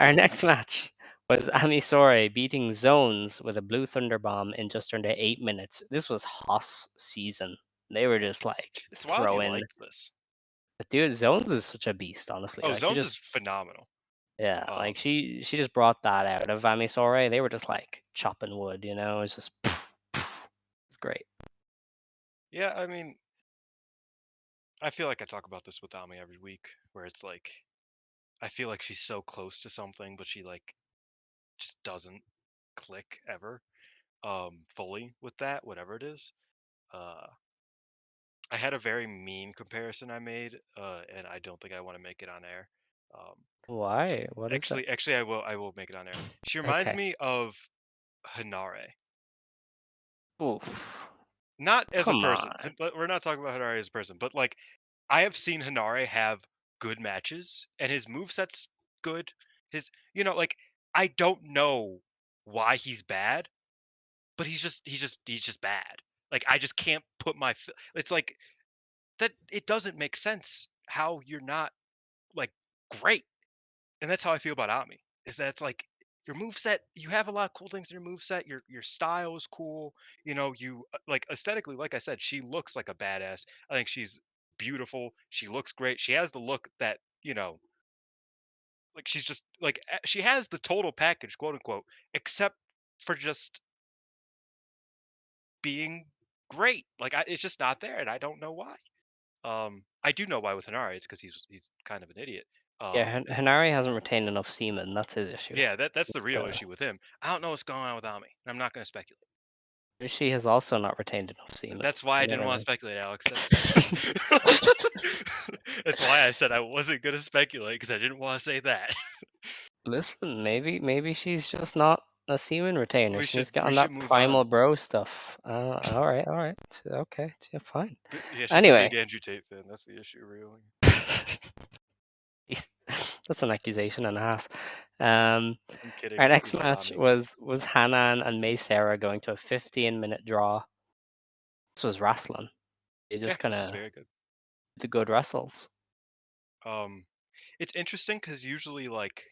our next match was Ami Sourei beating Zones with a Blue Thunder Bomb in just under 8 minutes. This was Haas season. They were just like It's wild you throwing. liked this. But dude, Zones is such a beast. Honestly, Oh, like she Zones is just phenomenal. Yeah, like Um, she just brought that out of Amisore. They were just like chopping wood, It's just it's great. yeah, I mean, I feel like I talk about this with Ami every week, where it's like I feel like she's so close to something, but she like just doesn't click ever fully with that, whatever it is. Uh, I had a very mean comparison I made, and I don't think I want to make it on air. Um, Why? What is it? actually, I will make it on air. She reminds Okay. me of Hanare, Oof. not as a Come person. on. But we're not talking about Hanare as a person, but like I have seen Hanare have good matches, and his moveset's good. His, like I don't know why he's bad, but he's just bad. Like I just can't put it's like that. It doesn't make sense how you're not like great. And that's how I feel about Ami. Is that it's like your move set, you have a lot of cool things in your move set. Your style is cool. You like aesthetically, like I said, she looks like a badass. I think she's beautiful. She looks great. She has the look that, like she's just like she has the total package, quote unquote, except for just being great. Like it's just not there, and I don't know why. I do know why with Hanari. It's because he's kind of an idiot. Yeah, Um, Hanari hasn't retained enough semen. That's his issue. Yeah, that's the It's, real issue with him. I don't know what's going on with Ami. I'm not going to speculate. she has also not retained enough semen. That's why I You didn't never want to know. speculate, Alex. That's why I said I wasn't going to speculate because I didn't want to say that. Listen, maybe she's just not a semen retainer. We She needs should to get we on should that move primal on. bro stuff. All right, okay, yeah, fine. Yeah, she's a Anyway, big Andrew Tate fan. That's the issue, really. Jeez, that's an accusation and a half. Um, I'm our kidding. We next love match Ami. was Hanan and May Sarah going to a 15-minute draw. This was wrestling. They Yeah, just kind this is of very good. the good wrestles. Um, it's interesting because usually like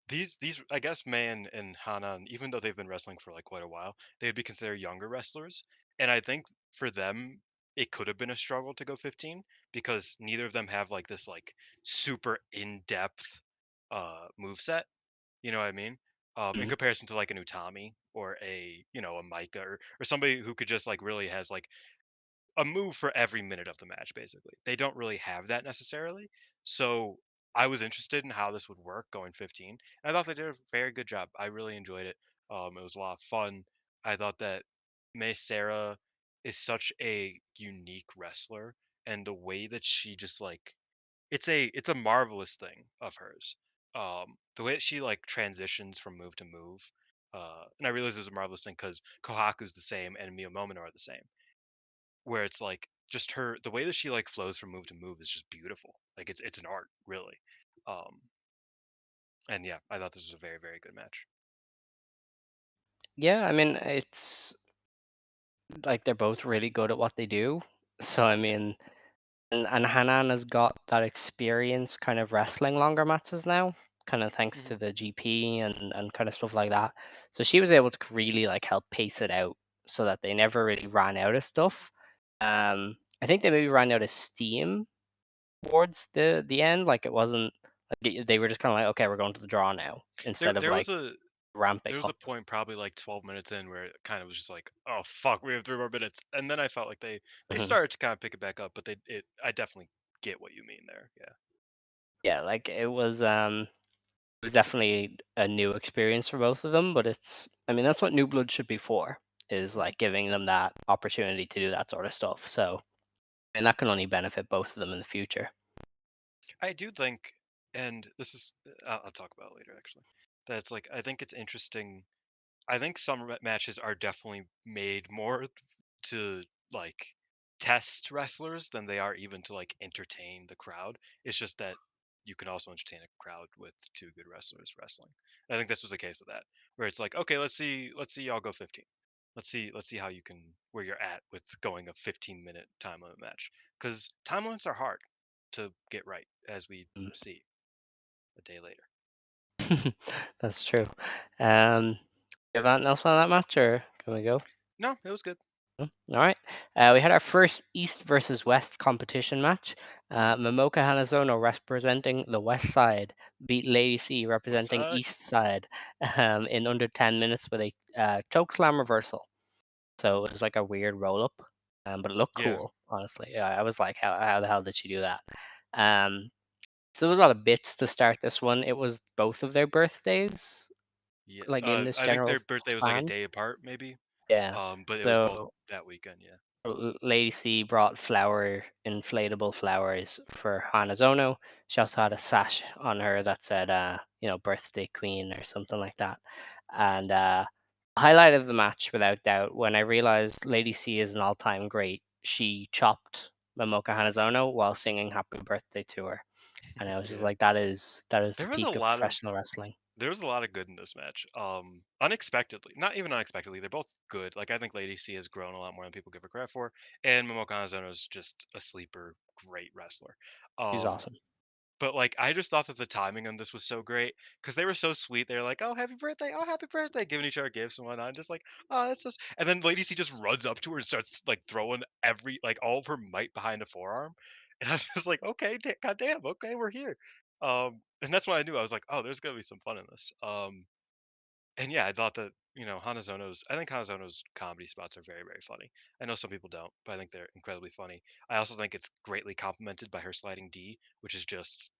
these I guess May and Hanan, even though they've been wrestling for like quite a while, they would be considered younger wrestlers. And I think for them it could have been a struggle to go 15 because neither of them have like this like super in-depth move set. You know what I mean? In Mm. comparison to like an Utami or a Micah or somebody who could just like really has like a move for every minute of the match, basically. They don't really have that necessarily. So I was interested in how this would work going 15. And I thought they did a very good job. I really enjoyed it. It was a lot of fun. I thought that May Sarah is such a unique wrestler, and the way that she just like it's a marvelous thing of hers. The way that she like transitions from move to move. And I realize it was a marvelous thing because Kohaku's the same and Mio Momino are the same where it's like just the way that she like flows from move to move is just beautiful. Like it's an art, really. Um, and yeah, I thought this was a very, very good match. Yeah, I mean it's like they're both really good at what they do. So I mean, and Hanan has got that experience kind of wrestling longer matches now, kind of thanks Hmm. to the GP and kind of stuff like that. So she was able to really like help pace it out so that they never really ran out of stuff. I think they maybe ran out of steam towards the end. Like it wasn't like they were just kind of like, okay, we're going to the draw now There, instead of there was like a ramping there was a up. point probably like 12 minutes in where it kind of was just like, oh fuck, we have 3 more minutes, and then I felt like they Mhm. started to kind of pick it back up, but I definitely get what you mean there. Yeah. Yeah, like it was definitely a new experience for both of them, but I mean, that's what New Blood should be for, is like giving them that opportunity to do that sort of stuff. So, and that can only benefit both of them in the future. I do think, and this is I'll talk about it later actually. That's like I think it's interesting. I think some matches are definitely made more to like test wrestlers than they are even to like entertain the crowd. It's just that you can also entertain a crowd with two good wrestlers wrestling. I think this was a case of that, where it's like, okay, let's see y'all go 15. Let's see how you can where you're at with going a 15-minute time limit match because time limits are hard to get right, as we Mm. see a day later. That's true. You have anything else on that match, or can we go? No, it was good. No? All right. We had our first East versus West competition match. Momoka Hanazono representing the West Side beat Lady C representing Masaki. East Side in under 10 minutes with a choke slam reversal. So it was like a weird roll up, but it looked Yeah. cool. honestly. Yeah, I was like, how the hell did she do that? Um, so there was a lot of bits to start this one. It was both of their birthdays, Yeah, like in this I think general their birthday was like a span. day apart, maybe. Yeah. But it was both So that weekend. Yeah. Lady C brought inflatable flowers for Hanazono. She also had a sash on her that said, birthday queen or something like that. And highlight of the match, without doubt, when I realized Lady C is an all-time great, she chopped Momoka Hanazono while singing happy birthday to her. And I was just Yeah. like, that is the There was a peak of lot of professional wrestling. there was a lot of good in this match. Unexpectedly, not even unexpectedly, they're both good. Like I think Lady C has grown a lot more than people give her credit for, and Momoka Hanazono is just a sleeper, great wrestler. She's Um, awesome. but like I just thought that the timing on this was so great because they were so sweet. They were like, "Oh, happy birthday," giving each other gifts and whatnot. Just like, "Oh, that's just," and then Lady C just runs up to her and starts like throwing all of her might behind a forearm, and I was just like, "Okay, goddamn, okay, we're here." And that's when I knew I was like, "Oh, there's gonna be some fun in this." And yeah, I thought that I think Hanazono's comedy spots are very, very funny. I know some people don't, but I think they're incredibly funny. I also think it's greatly complemented by her sliding D, which is just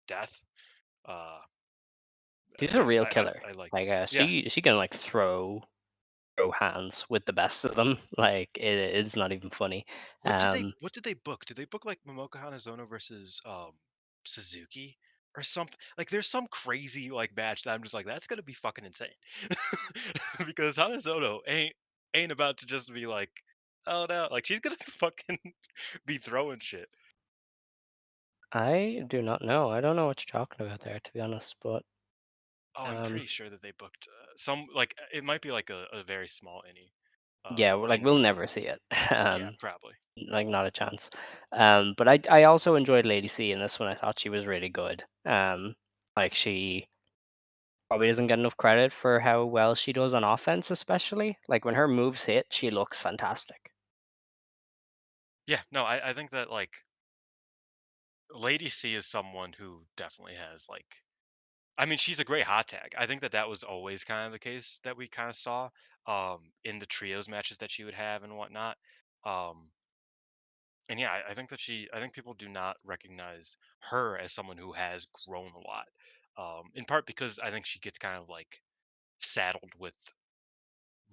death. Uh, She's a real killer. I like Like this. Yeah. she can like throw hands with the best of them. Like it's not even funny. Um, What did they book? Did they book like Momoka Hanazono versus Suzuki or something? Like there's some crazy like match that I'm just like that's gonna be fucking insane. Because Hanazono ain't about to just be like, oh no, like she's gonna fucking be throwing shit. I do not know. I don't know what you're talking about there, to be honest. But Oh, I'm um, pretty sure that they booked some like it might be like a very small innie. yeah, like And we'll never see it. yeah, um, probably. like not a chance. But I also enjoyed Lady C in this one. I thought she was really good. Like she probably doesn't get enough credit for how well she does on offense, especially like when her moves hit, she looks fantastic. Yeah, no, I think that like Lady C is someone who definitely has like I mean, she's a great hot tag. I think that that was always kind of the case that we kind of saw in the trios matches that she would have and whatnot. Um, and yeah, I think that I think people do not recognize her as someone who has grown a lot. In part because I think she gets kind of like saddled with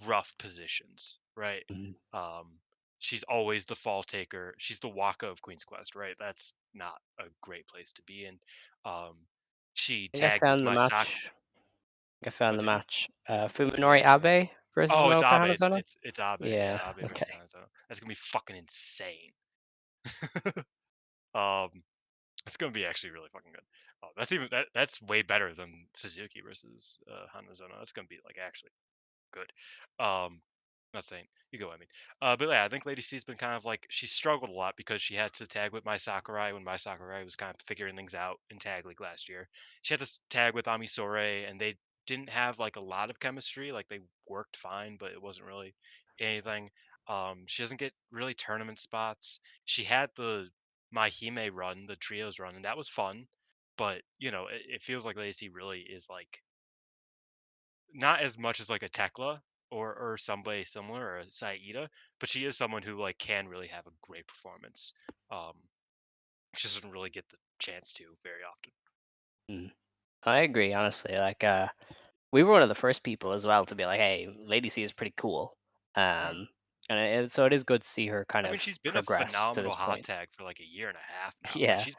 rough positions, right? Mhm. Um, she's always the fall taker. She's the Waka of Queen's Quest, right? That's not a great place to be in. Um, she I think I tagged with found the my sock. match. I found What the did you? match. What's the Fuminori match again? Abe versus Oh, it's Mocha Abe. Hanazono. It's Abe. Yeah. Yeah, Abe Okay. versus Hanzo. That's gonna be fucking insane. um, it's gonna be actually really fucking good. That's way better than Suzuki versus Hanazono. That's gonna be like actually good. Um, not saying you go. I mean, but yeah, I think Lady C's been kind of like she struggled a lot because she had to tag with my Sakurai when my Sakurai was kind of figuring things out in Tag League last year. She had to tag with Amisore, and they didn't have like a lot of chemistry. Like they worked fine, but it wasn't really anything. She doesn't get really tournament spots. She had the My Hime run, the trios run, and that was fun. But it feels like Lacey really is like not as much as like a Tekla or somebody similar or a Saida, but she is someone who like can really have a great performance. Um, she doesn't really get the chance to very often. Mm. I agree, honestly. Like, we were one of the first people as well to be like, "Hey, Lady C is pretty cool." Mhm. And so it is good to see her kind I mean, of she's been a progress to phenomenal this hot point. tag for like a year and a half now. Like Yeah. she's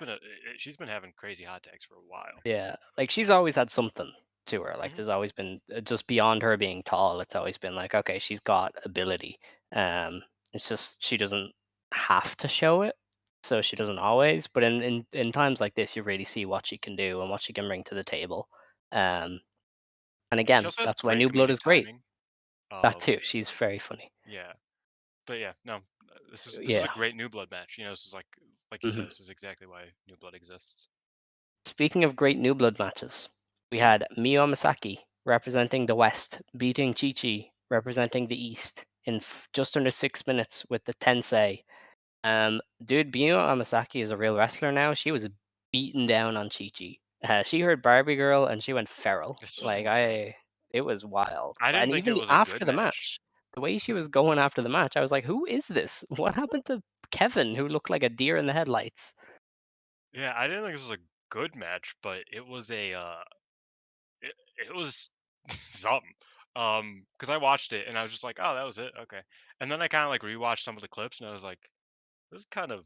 been having crazy hot tags for a while. Yeah, like, she's always had something to her, like, Hmm. there's always been just beyond her being tall, it's always been like, "Okay, she's got ability." Um, it's just she doesn't have to show it, so she doesn't always, but in times like this, you really see what she can do and what she can bring to the table. Um, and She again, also has that's why great New Blood comedic is great. timing. That Um, too, she's very funny. yeah, but yeah, no, this is a Yeah. great New Blood match. This is like you said, Mhm. this is exactly why New Blood exists. Speaking of great New Blood matches, we had Miyu Amasaki representing the West, beating Chi-Chi representing the East in just under 6 minutes with the Tensei. Dude, Miyu Amasaki is a real wrestler now. She was beaten down on Chi-Chi. She heard Barbie Girl and she went feral. This was Like insane. it was wild. I didn't And think even it was a good after the match. match, the way she was going after the match, I was like, "Who is this? What happened to?" Kevin, who looked like a deer in the headlights. Yeah, I didn't think this was a good match, but it was it was something. Because I watched it and I was just like, oh, that was it, okay. And then I kind of like rewatched some of the clips and I was like, this is kind of.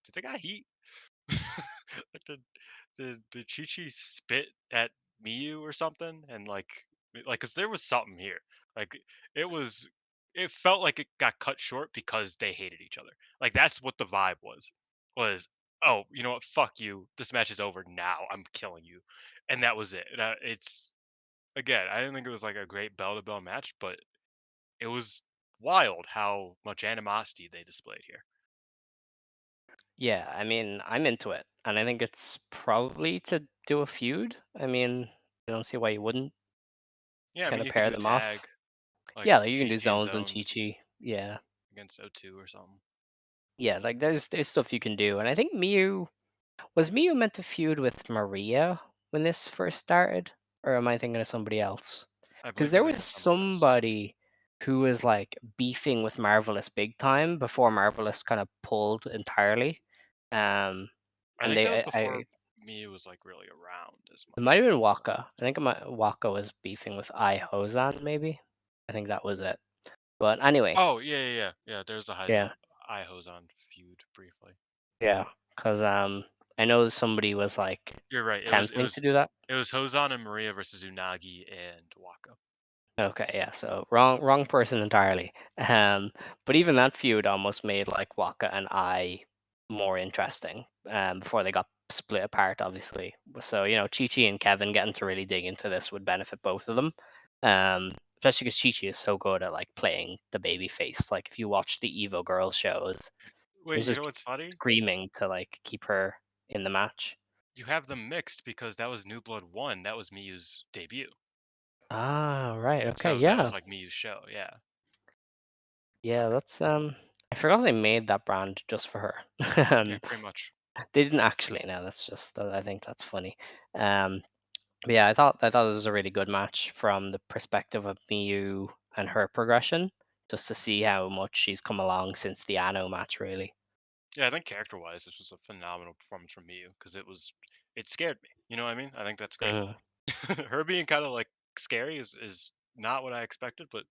Do they got heat? Like, did Chi Chi spit at Miyu or something? And like, cause there was something here. Like, it was, it felt like it got cut short because they hated each other. Like, that's what the vibe was. Was, oh, you know what? Fuck you. This match is over now. I'm killing you, and that was it. It's again, I didn't think it was like a great bell to bell match, but it was wild how much animosity they displayed here. Yeah, I mean, I'm into it, and I think it's probably to do a feud. I mean, I don't see why you wouldn't Yeah, I kind mean, of you could pair do a them off. tag like Yeah, like you can Chi do Chi and Zones and Chi Zones Chi. Yeah, against O2 or something. yeah, like there's stuff you can do, and I think Miyu meant to feud with Maria when this first started, or am I thinking of somebody else? I Because believe you're there thinking was of somebody else. somebody who was like beefing with Marvelous big time before Marvelous kind of pulled entirely. Um, I and think that was I before Miyu was like really around as it might much. have been Waka. I think Waka was beefing with I Hozan, maybe. I think that was it. But anyway, Oh yeah. There's a yeah, Hozan feud briefly. yeah, because I know somebody was like You're right. attempting to do that. It was Hozan and Maria versus Unagi and Waka. Okay, yeah, so wrong person entirely. But even that feud almost made like Waka and I more interesting. Before they got split apart, obviously. So Chi Chi and Kevin getting to really dig into this would benefit both of them. Especially because Chi Chi is so good at like playing the baby face. Like if you watch the Evo Girls shows, Wait, there's you just know what's funny? screaming to like keep her in the match. You have them mixed because that was New Blood 1. That was Miyu's debut. Ah, right. Okay, So that yeah. was like Miyu's show. Yeah. Yeah, that's I forgot they made that brand just for her. Yeah, um, pretty much. they didn't actually. No, that's just I think that's funny. Um, but yeah, I thought this was a really good match from the perspective of Miyu and her progression, just to see how much she's come along since the Ano match. Really. Yeah, I think character-wise, this was a phenomenal performance from Miyu because it scared me. You know what I mean? I think that's great. Mhm. Her being kind of like scary is not what I expected, but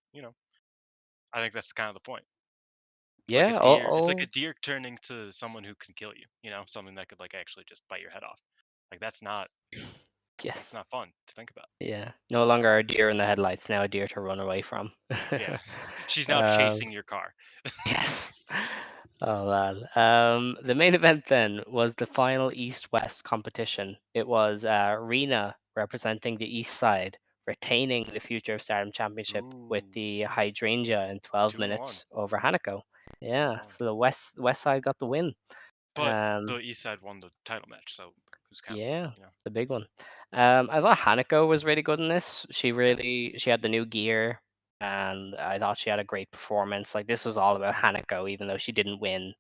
I think that's kind of the point. It's like a Yeah. deer. It's like a deer turning to someone who can kill you. Something that could like actually just bite your head off. Like that's Yes. not fun to think about. Yeah. No longer a deer in the headlights. Now a deer to run away from. Yeah, she's now um, chasing your car. Yes. Oh man. The main event then was the final East-West competition. It was Rena representing the East side, retaining the Future of Stardom Championship with Ooh, the Hydrangea in 12 two and one, minutes over Hanako. 2 and Yeah, one. so the West side got the win. But Um, the East Side won the title match, so who's counting? yeah, You know. the big one. I thought Hanako was really good in this. She had the new gear, and I thought she had a great performance. Like this was all about Hanako, even though she didn't win.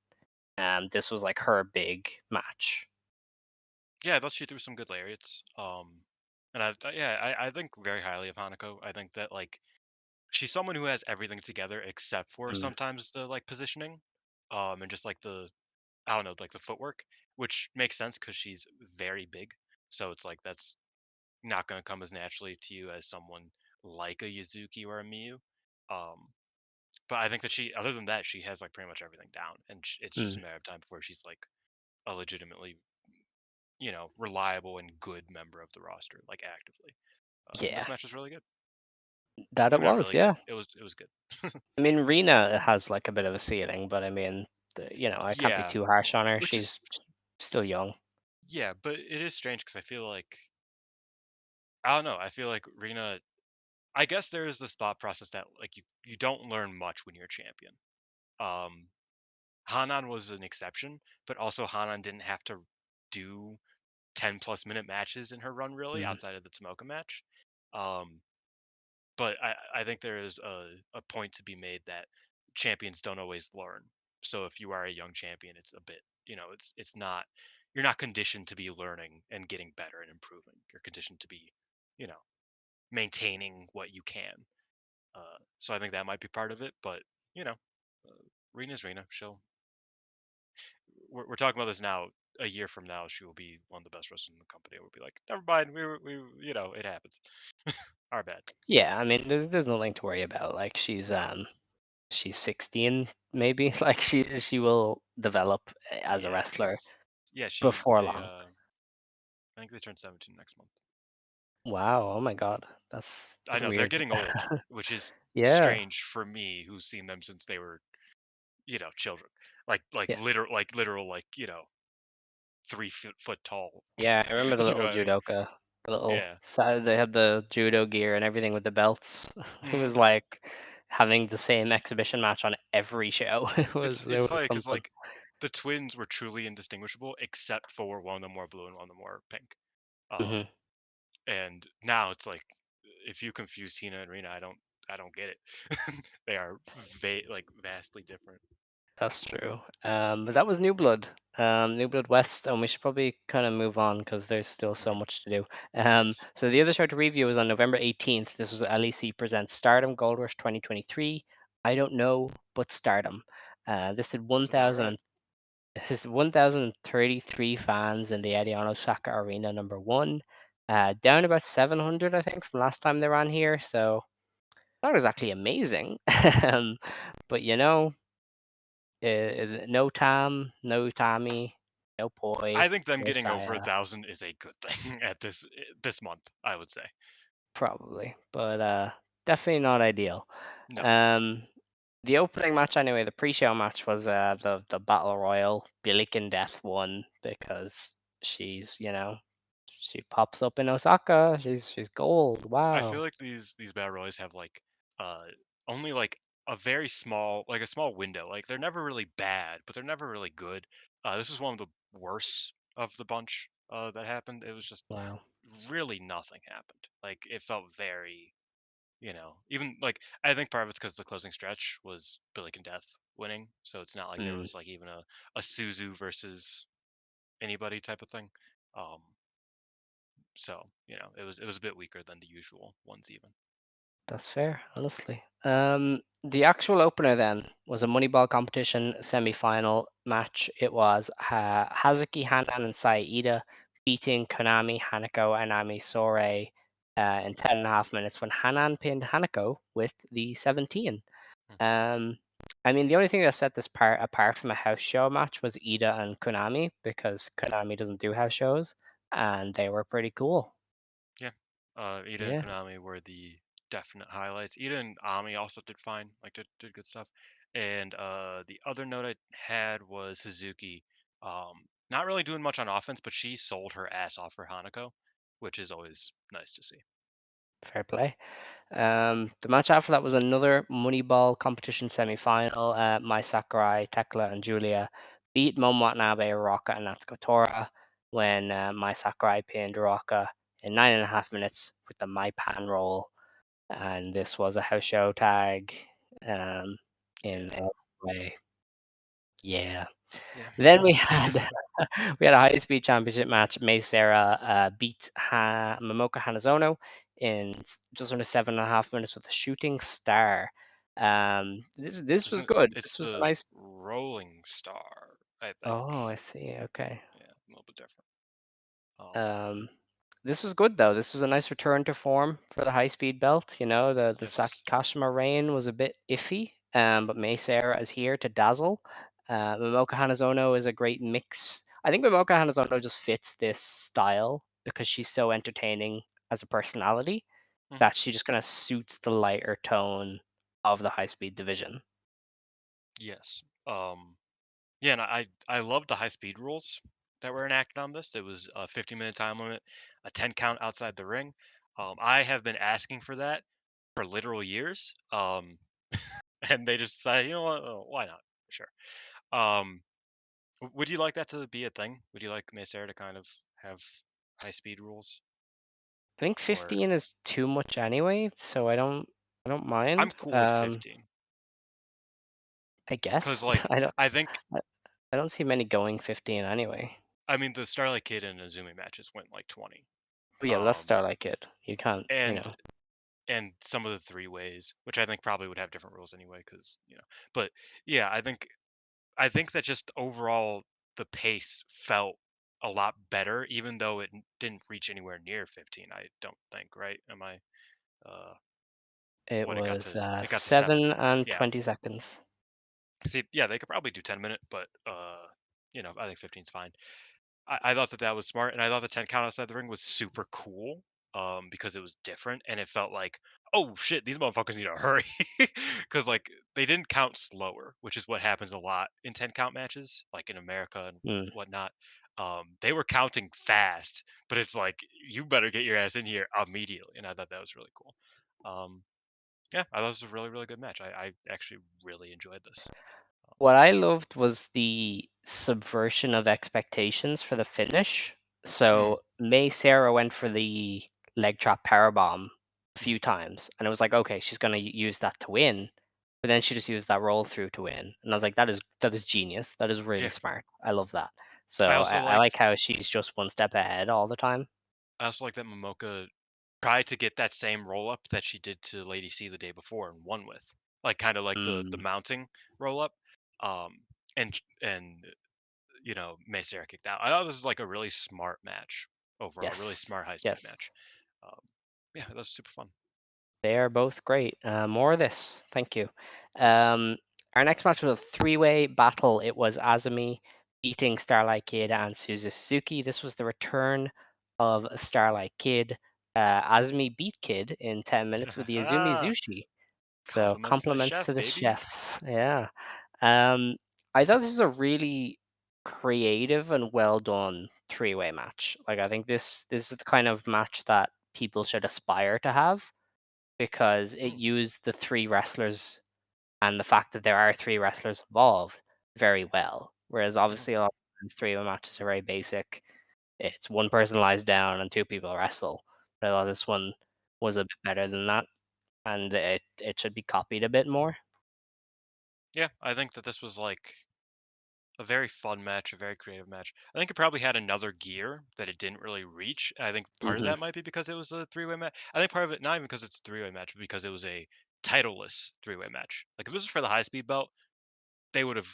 This was like her big match. Yeah, I thought she threw some good lariats. And I think very highly of Hanako. I think that like she's someone who has everything together except for Mm, sometimes the like positioning, and just like the I don't know, like the footwork, which makes sense because she's very big. So it's like that's not going to come as naturally to you as someone like a Yuzuki or a Miyu. Um, but I think that other than that, she has like pretty much everything down, and it's just mm. a matter of time before she's like a legitimately, reliable and good member of the roster, like actively. And Yeah, this match was really good. that I it mean, not was. really good. Yeah, It was good. I mean, Rena has like a bit of a ceiling, but I mean, I can't be Yeah, too harsh on her. which is She's still young. yeah, but it is strange because I feel like I don't know. I feel like Rena. I guess there is this thought process that like you don't learn much when you're a champion. Um, Hanan was an exception, but also Hanan didn't have to do 10-plus minute matches in her run really Mm, outside of the Tomoka match. Um, but I think there is a point to be made that champions don't always learn. So if you are a young champion, it's a bit, it's not you're not conditioned to be learning and getting better and improving. You're conditioned to be, you know, maintaining what you can. So I think that might be part of it. But you know, Rena's Rena. we're talking about this now. A year from now, she will be one of the best wrestlers in the company. We'll be like, never mind. It happens. Our bad. Yeah, I mean, there's nothing to worry about. Like she's 16 maybe. Like she will develop as a wrestler Yes. Yeah, before long. I think they turn 17 next month. Wow, oh my god. I That's know they're weird. getting old, which is Yeah. strange for me, who's seen them since they were, children. Yes. Like literal, 3 foot tall. Yeah, I remember the You know little what I mean? judoka, the little Yeah. they had the judo gear and everything with the belts. It Hmm. was like having the same exhibition match on every show. There It's was funny because something. the twins were truly indistinguishable, except for one of them wore blue and one of them wore pink. Mhm. Um, and now it's like, if you confuse Tina and Rena, I don't get it. They are vastly different. That's true. But that was New Blood, New Blood West, and we should probably kind of move on because there's still so Hmm. much to do. Yes. So the other show to review was on November 18th. This was LEC presents Stardom Gold Rush 2023. I don't know, but Stardom. This had That's about right. 1,033 fans in the Edion Osaka Arena, number one. Down about 700, I think, from last time they ran here. So not exactly amazing, um, but no Tam, no Tommy, no I Poi, think them no getting over Saya, 1,000 is a good thing at this month. I would say probably, but definitely not ideal. no. Um, the opening match, anyway, the pre-show match was the Battle Royal. Billiken Death won because she pops up in Osaka. She's gold. I feel Wow. like these battle royals have uh only a very small window. Like they're never really bad, but they're never really good. This is one of the worst of the bunch that happened. It was just Wow. really nothing happened. Like it felt very, even I think part of it's because the closing stretch was Billy and Death winning, so it's not like there Mm, was even a Suzu versus anybody type of thing. Um, so it was a bit weaker than the usual ones even. that's fair, honestly. The actual opener then was a Moneyball competition semi-final match. It was Hazuki Hanan and Saida beating Konami, Hanako, and Ami Sore in 10.5 minutes when Hanan pinned Hanako with the 17. Mhm. Um, I mean, the only thing that set this part apart from a house show match was Ida and Konami because Konami doesn't do house shows, and they were pretty cool. Yeah. Ida and Yeah, Konami were the definite highlights. Ida and Ami also did fine, did good stuff. And the other note I had was Suzuki. Not really doing much on offense, but she sold her ass off for Hanako, which is always nice to see. fair play. The match after that was another Moneyball competition semi-final. Mai Sakurai, Tekla, and Julia beat Momo Watanabe, Rocca, and Natsuko Tora when Mai Sakurai pinned Rocca in 9.5 minutes with the Mai Pan roll. And this was a house show tag um, in Yeah. a way. Yeah. Yeah. Then we had we had a high speed championship match. May Sarah beat Momoka Hanazono in just under 7.5 minutes with a shooting star. This was Isn't good. it's This was a the nice. Rolling Star, I think. Oh, I see. Okay. Yeah, a little bit different. Um, this was good though. This was a nice return to form for the high speed belt. The Saki Yes. Kashima reign was a bit iffy, but May Sarah is here to dazzle. Momoka Hanazono is a great mix. I think Momoka Hanazono just fits this style because she's so entertaining as a personality Mhm. that she just kind of suits the lighter tone of the high speed division. Yes. Yeah, and I love the high speed rules that were enacted on this. It was a 50-minute time limit, a 10 count outside the ring. I have been asking for that for literal years. And they just decided, you know what, why not? Sure. Um, would you like that to be a thing? Would you like Miss Air to kind of have high speed rules? I think Or 15 is too much anyway, so I don't I'm mind. cool with 15 I because guess I don't. I think I I don't see many going 15 anyway. I mean the Starlight Kid and Azumi matches went like 20. But yeah, let's Um, start like it. You can't, and and some of the three ways, which I think probably would have different rules anyway, because. But yeah, I think that just overall the pace felt a lot better, even though it didn't reach anywhere near 15. I don't think, right? Am I? Uh, It what was it got to 7. 7 and Yeah. 20 seconds. See, yeah, they could probably do 10-minute, but I think 15 is fine. I thought that that was smart, and I thought the 10 count outside the ring was super cool, because it was different, and it felt like, oh shit, these motherfuckers need to hurry, because like they didn't count slower, which is what happens a lot in 10 count matches, like in America and Mm. whatnot. They were counting fast, but it's like you better get your ass in here immediately, and I thought that was really cool. Um, yeah, I thought this was a really really good match. I actually really enjoyed this. What I loved was the subversion of expectations for the finish. Mm, So May Sarah went for the leg trap powerbomb a mhm. few times, and it was like, okay, she's gonna use that to win, but then she just used that roll through to win, and I was like, that is genius. That is really Yeah, smart. I love that. I So also I like liked how she's just one step ahead all the time. I also like that Momoka tried to get that same roll up that she did to Lady C the day before and won with, like kind of like the Mm, mounting roll up, and Mei kicked out. I thought this was like a really smart match overall, really yes, smart high speed yes. match. Um, yeah, that was super fun. They are both great. More of this. Thank you. Yes. Um, our next match was a three-way battle. It was Azumi beating Starlight Kid and Suzu Suzuki. This was the return of Starlight Kid. Azumi beat Kid in 10 minutes with the Azumi Zushi. So Compliments to the compliments chef, to the baby. chef. Yeah. Um, I thought this was a really creative and well done three-way match. Like I think this is the kind of match that people should aspire to have because it Mm, used the three wrestlers and the fact that there are three wrestlers involved very well. Whereas mhm. obviously a lot of times three-way matches are very basic. It's one person lies down and two people wrestle. But I thought this one was a bit better than that, and it should be copied a bit more. Yeah, I think that this was like a very fun match, a very creative match. I think it probably had another gear that it didn't really reach. I think part of Hmm. that might be because it was a three-way match. I think part of it not even because it's a three-way match, but because it was a titleless three-way match. Like if this was for the high speed belt, they would have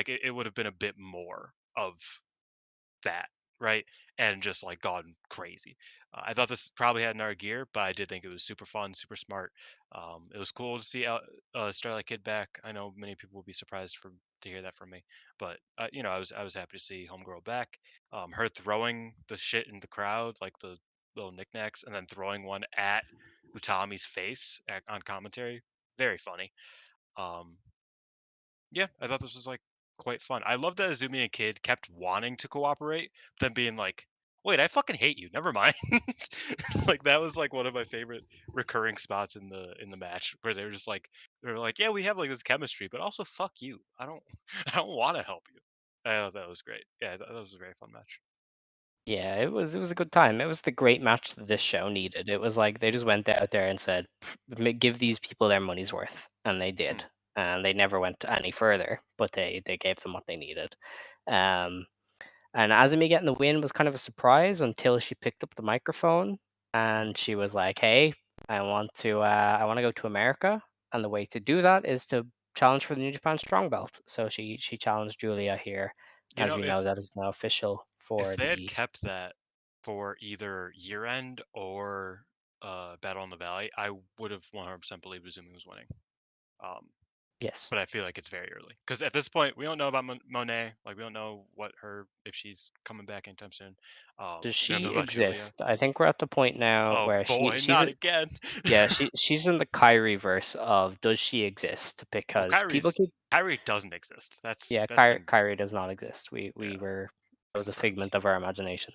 it would have been a bit more of that, right? And just like gone crazy. I thought this probably had another gear, but I did think it was super fun, super smart. It was cool to see Starlight Kid back. I know many people will be surprised to hear that from me, but I was happy to see Homegirl back. Her throwing the shit in the crowd, like the little knickknacks, and then throwing one at Utami's face on commentary, very funny. Um, yeah, I thought this was like quite fun. I love that Azumi and Kid kept wanting to cooperate, then being like, "Wait, I fucking hate you. Never mind." Like that was like one of my favorite recurring spots in the match where they were like, "Yeah, we have like this chemistry, but also fuck you. I don't I don't want to help you." I thought that was great. Yeah, that was a very fun match. Yeah, it was a good time. It was the great match that this show needed. It was like they just went out there and said, Give these people their money's worth," and they Mm. did. And they never went any further, but they gave them what they needed. Um, And Azumi getting the win was kind of a surprise until she picked up the microphone and she was like, "Hey, I want to go to America, and the way to do that is to challenge for the New Japan Strong Belt." So she challenged Julia here, You as know, we know that is now official if for they had the kept that for either year end or Battle in the Valley, I would have 100% believed Azumi was winning. Um, yes. but I feel like it's very early because at this point we don't know about Monet. Like we don't know what her if she's coming back anytime soon. Does We don't know she about Julia. exist? I think we're at the point now Oh where boy, she's not a, again. yeah, she's in the Kyrie verse of does she exist? Well, Because people keep Kyrie doesn't exist. yeah, That's been Kyrie does not exist. We yeah were It was a confirmed. figment of our imagination.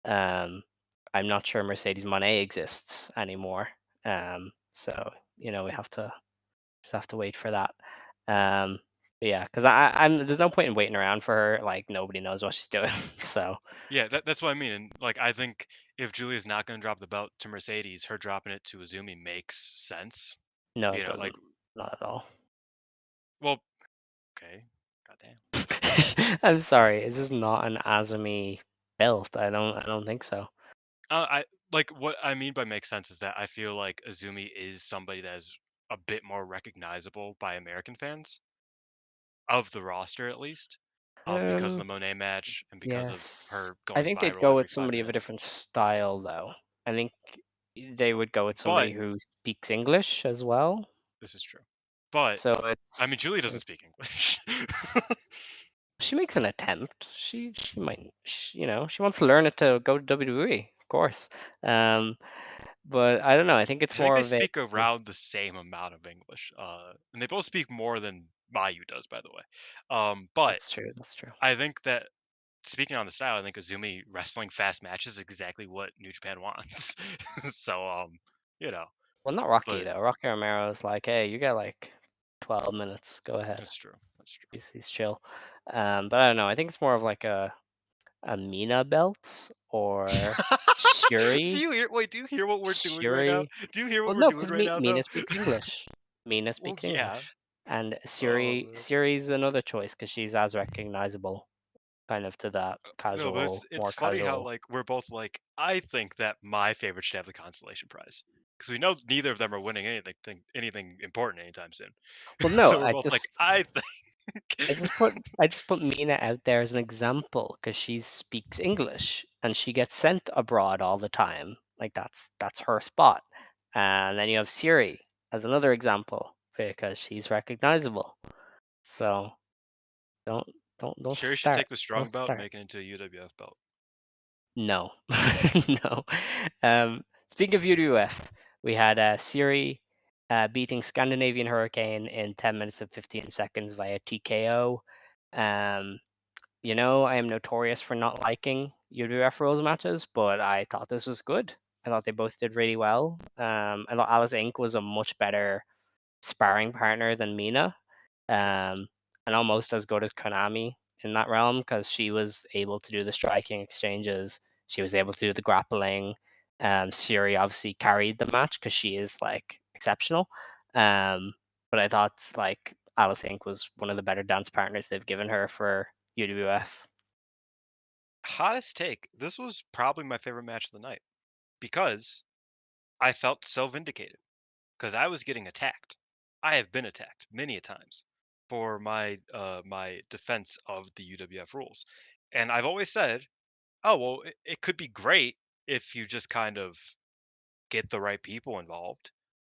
Um, I'm not sure Mercedes Monet exists anymore. So we have to wait for that. Um, but yeah, because I'm there's no point in waiting around for her. Like nobody knows what she's doing. So Yeah, that's what I mean. And like I think if Julia's not going to drop the belt to Mercedes, her dropping it to Azumi makes sense. no, You it know, like doesn't. Not at all. well, okay, goddamn. I'm sorry. It's just not an Azumi belt. I don't think so. I like what I mean by makes sense is that I feel like Azumi is somebody that is a bit more recognizable by American fans of the roster, at least. because of Um, the Monet match and because of yes. her I going think they'd viral go every with 5 somebody of a minutes. different style, though. I think they would go with But somebody who speaks English as well. this is true. But So I mean, Julie doesn't it's speak English. she makes an attempt. She might, she wants to learn it to go to WWE, of course. Um, but I don't know. I think I it's think more they of a speak around the same amount of English, and they both speak more than Mayu does, by the way. But That's true. That's true. I think that speaking on the style, I think Azumi wrestling fast matches is exactly what New Japan wants. So, you know, Well, not Rocky but though. Rocky Romero's like, hey, you got like 12 minutes. Go ahead. that's true. That's true. He's chill. But I don't know. I think it's more of like a Mina belt or Do Shuri. you hear? Wait, do you hear what we're doing right now? Shuri. Do you hear Well, what we're no, doing because right now, Mina though? speaks English. Mina Well, speaks yeah. English, and Oh Shuri man. Shuri's another choice because she's as recognizable, kind of to that No, but it's more funny how casual. like we're both like I think that my favorite should have the consolation prize because we know neither of them are winning anything important anytime soon. Well, no, So we're both like I think. I just put Mina out there as an example because she speaks English and she gets sent abroad all the time. Like that's her spot. And then you have Siri as another example because she's recognizable. So don't don't Sure, you should start. take the Don't strong belt and start. make it into a UWF belt. No. No. Speaking of UWF, we had Siri beating Scandinavian Hurricane in 10 minutes and 15 seconds via TKO. Um, I am notorious for not liking UWF rules matches, but I thought this was good. I thought they both did really well. I thought Alice Inc. was a much better sparring partner than Mina, Yes. and almost as good as Konami in that realm because she was able to do the striking exchanges. She was able to do the grappling. Siri obviously carried the match because she is like exceptional. But I thought like Alice Inc. was one of the better dance partners they've given her for UWF. Hottest take. This was probably my favorite match of the night because I felt so vindicated because I was getting attacked. I have been attacked many a times for my defense of the UWF rules, and I've always said, "Oh well, it could be great if you just kind of get the right people involved."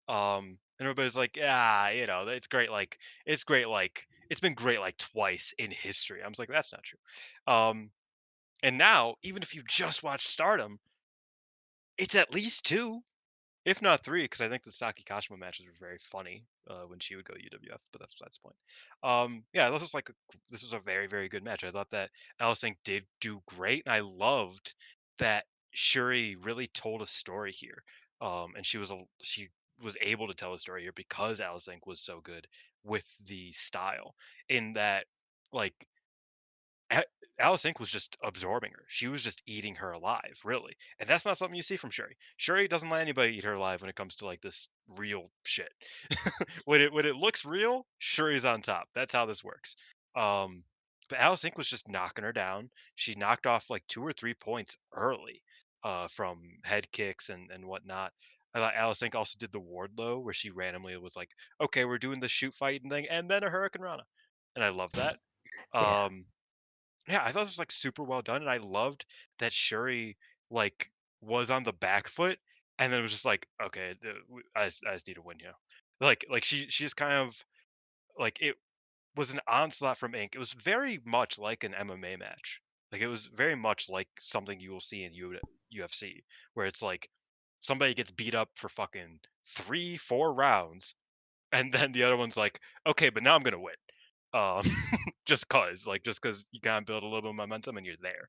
And everybody's like, "Yeah, it's great. Like, it's been great like twice in history." I was like, "That's not true." Um, and now, even if you just watch Stardom, it's at least two. If not 3, because I think the Saki Kashima matches were very funny, when she would go UWF, but that's besides the point. Yeah, this was a very, very good match. I thought that Alice Ink did do great, and I loved that Shuri really told a story here. And she was able to tell a story here because Alice Ink was so good with the style in that, like, A Alice Ink was just absorbing her. She was just eating her alive, really, and that's not something you see from Shuri. Shuri doesn't let anybody eat her alive when it comes to, like, this real shit. When it looks real, Shuri's on top. That's how this works. Um, but Alice Ink was just knocking her down. She knocked off, like, 2 or 3 points early, from head kicks and whatnot. I thought Alice Ink also did the Wardlow, where she randomly was like, "Okay, we're doing the shoot fighting thing," and then a Hurricane Rana, and I love that. Yeah, Um yeah, I thought it was, like, super well done, and I loved that Shuri, like, was on the back foot, and then it was just like, "Okay, I just need to win here." Like, she just kind of like, it was an onslaught from Ink. It was very much like an MMA match. Like, it was very much like something you will see in UFC, where it's like, somebody gets beat up for fucking 3, 4 rounds, and then the other one's like, "Okay, but now I'm gonna win." Um, just cause you kinda build a little bit of momentum and you're there.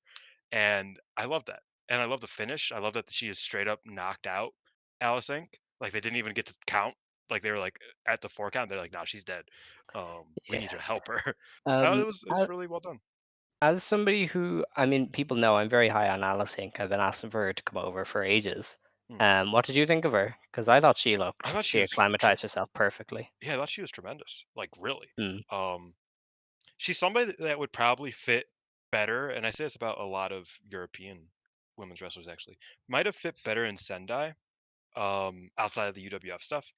And I love that. And I love the finish. I love that she is straight up knocked out Alice Inc. Like, they didn't even get to count. Like, they were, like, at the 4 count, they're like, "Nah, she's dead. We need yeah. to help her." Um, It was really well done. as somebody who, I mean, people know I'm very high on Alice Inc. I've been asking for her to come over for ages. Mm. What did you think of her? Because I thought I thought she she was tr acclimatized herself perfectly. yeah, I thought she was tremendous, like, really. Mm, Um, she's somebody that would probably fit better, and I say this about a lot of European women's wrestlers actually, might have fit better in Sendai, outside of the UWF stuff,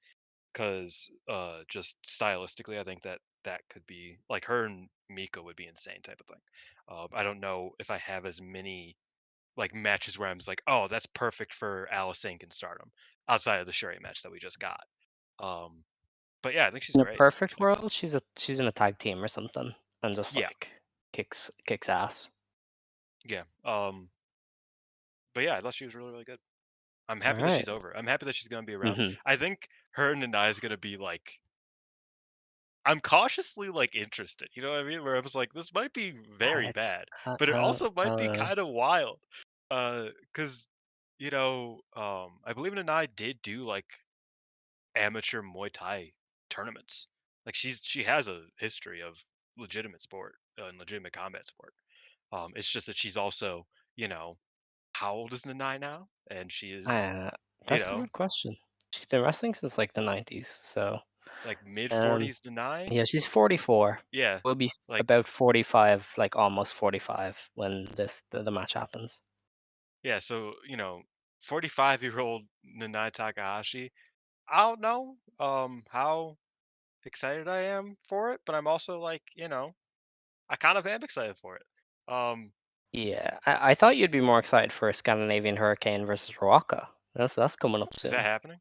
because just stylistically, I think that that could be like her and Miko would be insane type of thing. I don't know if I have as many like matches where I'm just like, oh, that's perfect for Allis Ink and Stardom outside of the Shuri match that we just got. Um, but yeah, I think she's In a great. perfect You know? world, she's in a tag team or something and just Yeah, like kicks ass. yeah. But yeah, I thought she was really really good. I'm All happy that right. she's over. I'm happy that she's gonna be around. Mm-hmm. I think her and Nanai is gonna be like. I'm cautiously like interested. You know what I mean? Where I was like, this might be very It's bad, but it also I might don't be know. kind of wild. Because I believe Nanai did do like amateur Muay Thai tournaments. Like she has a history of legitimate sport and legitimate combat sport. It's just that she's also, you know, how old is Nanai now? And she is, Uh, you that's a know, good question. She's been wrestling since like the 90s, so like mid um 40s Nanai. yeah, she's 44. Yeah, Will be like about 45, like almost 45 when the match happens. yeah. So 45-year-old Nanai Takahashi. I don't know how excited I am for it, but I'm also like, I kind of am excited for it. Um, Yeah, I thought you'd be more excited for Scandinavian Hurricane versus Rocca. That's coming up is that soon. happening?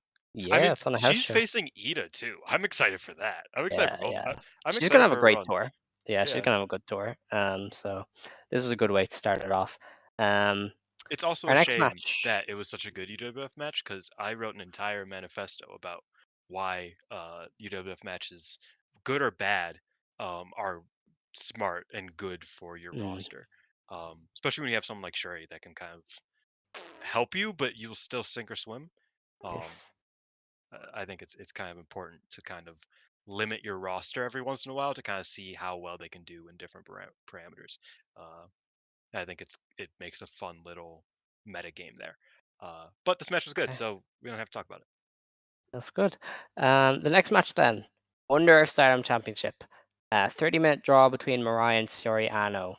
I Yeah, mean, it's on a house she's show. facing Ida too. I'm excited for that. I'm excited Yeah, for both. yeah. I'm She's gonna excited have a for her great run. tour. Yeah, she's Yeah. gonna have a good tour. So this is a good way to start it off. Um, It's also our a next shame match. that it was such a good UWF match because I wrote an entire manifesto about why UWF matches, good or bad, are smart and good for your Mm, roster. Especially when you have someone like Shuri that can kind of help you, but you'll still sink or swim. Um, yes. I think it's kind of important to kind of limit your roster every once in a while to kind of see how well they can do in different parameters. Uh, I think it makes a fun little meta game there. But this match was good, Okay, so we don't have to talk about it. that's good. The next match then, Wonder of Stardom Championship. 30-minute draw between Mariah and Saori Anou.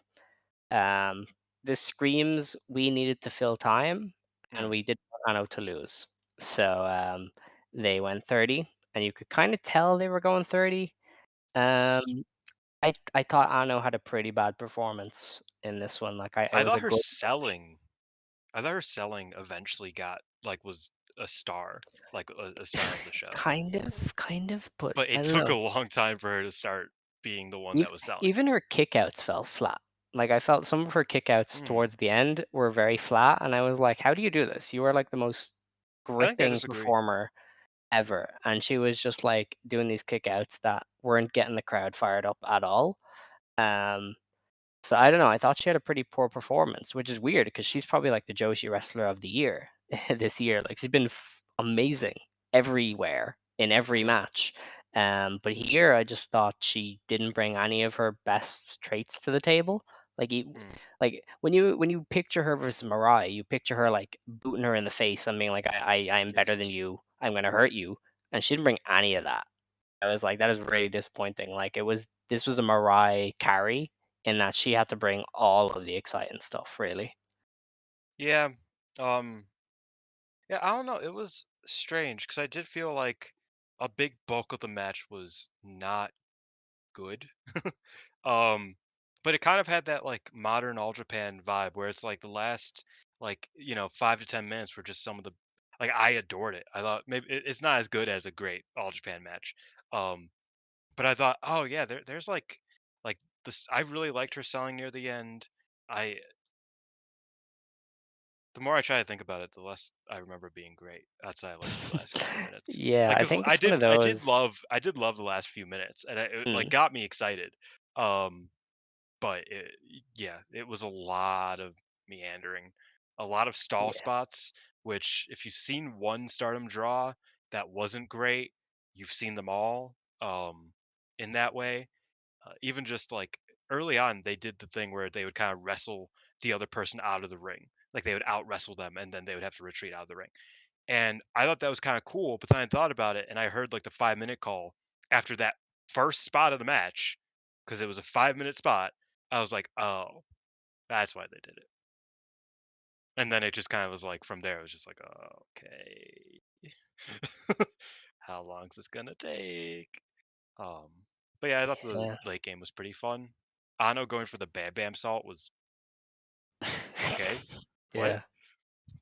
Um, this screams we needed to fill time, and Mm. we didn't want Ano to lose. So they went 30, and you could kind of tell they were going 30. Yes. Um, I thought Ano had a pretty bad performance in this one. Like it I was thought a her good, selling. I thought her selling eventually got like was a star, like a star of the show. kind of, but But I it don't took a know. long time for her to start being the one Even that was selling. even her kickouts fell flat. Like I felt some of her kickouts Mm. towards the end were very flat, and I was like, "How do you do this? You are like the most I think I gripping disagree. performer ever." And she was just like doing these kickouts that weren't getting the crowd fired up at all. Um, so I don't know. I thought she had a pretty poor performance, which is weird because she's probably like the Joshi wrestler of the year this year. Like she's been amazing everywhere in every Mm, match. But here I just thought she didn't bring any of her best traits to the table. Like mm, like when you picture her versus Mariah, you picture her like booting her in the face and being like, I'm better than yes. you. I'm gonna hurt you. And she didn't bring any of that. I was like, that is really disappointing. Like this was a Mariah carry in that she had to bring all of the exciting stuff, really. Yeah. Um. Yeah. I don't know. It was strange because I did feel like a big bulk of the match was not good. Um, but it kind of had that like modern All Japan vibe where it's like the last 5 to 10 minutes were just some of the like I adored it. I thought maybe it's not as good as a great All Japan match. Um, but I thought, oh yeah, there's like this. I really liked her selling near the end. I The more I try to think about it, the less I remember being great outside of, like the last couple minutes. Yeah, Like, I cause think I it's one of did, I did those. love, I did love the last few minutes, and it like Mm, got me excited. Um, but yeah, it was a lot of meandering, a lot of stall yeah, spots. Which, if you've seen one Stardom draw that wasn't great, you've seen them all. In that way, even just like early on, they did the thing where they would kind of wrestle the other person out of the ring. Like they would out wrestle them and then they would have to retreat out of the ring. And I thought that was kind of cool, but then I thought about it and I heard like the 5 minute call after that first spot of the match, because it was a 5 minute spot. I was like, oh, that's why they did it. And then it just kind of was like from there, it was just like, oh, okay. How long is this gonna take? Um, But yeah, I thought the Yeah. late game was pretty fun. Ano going for the Bam Bam salt was okay. What? Yeah.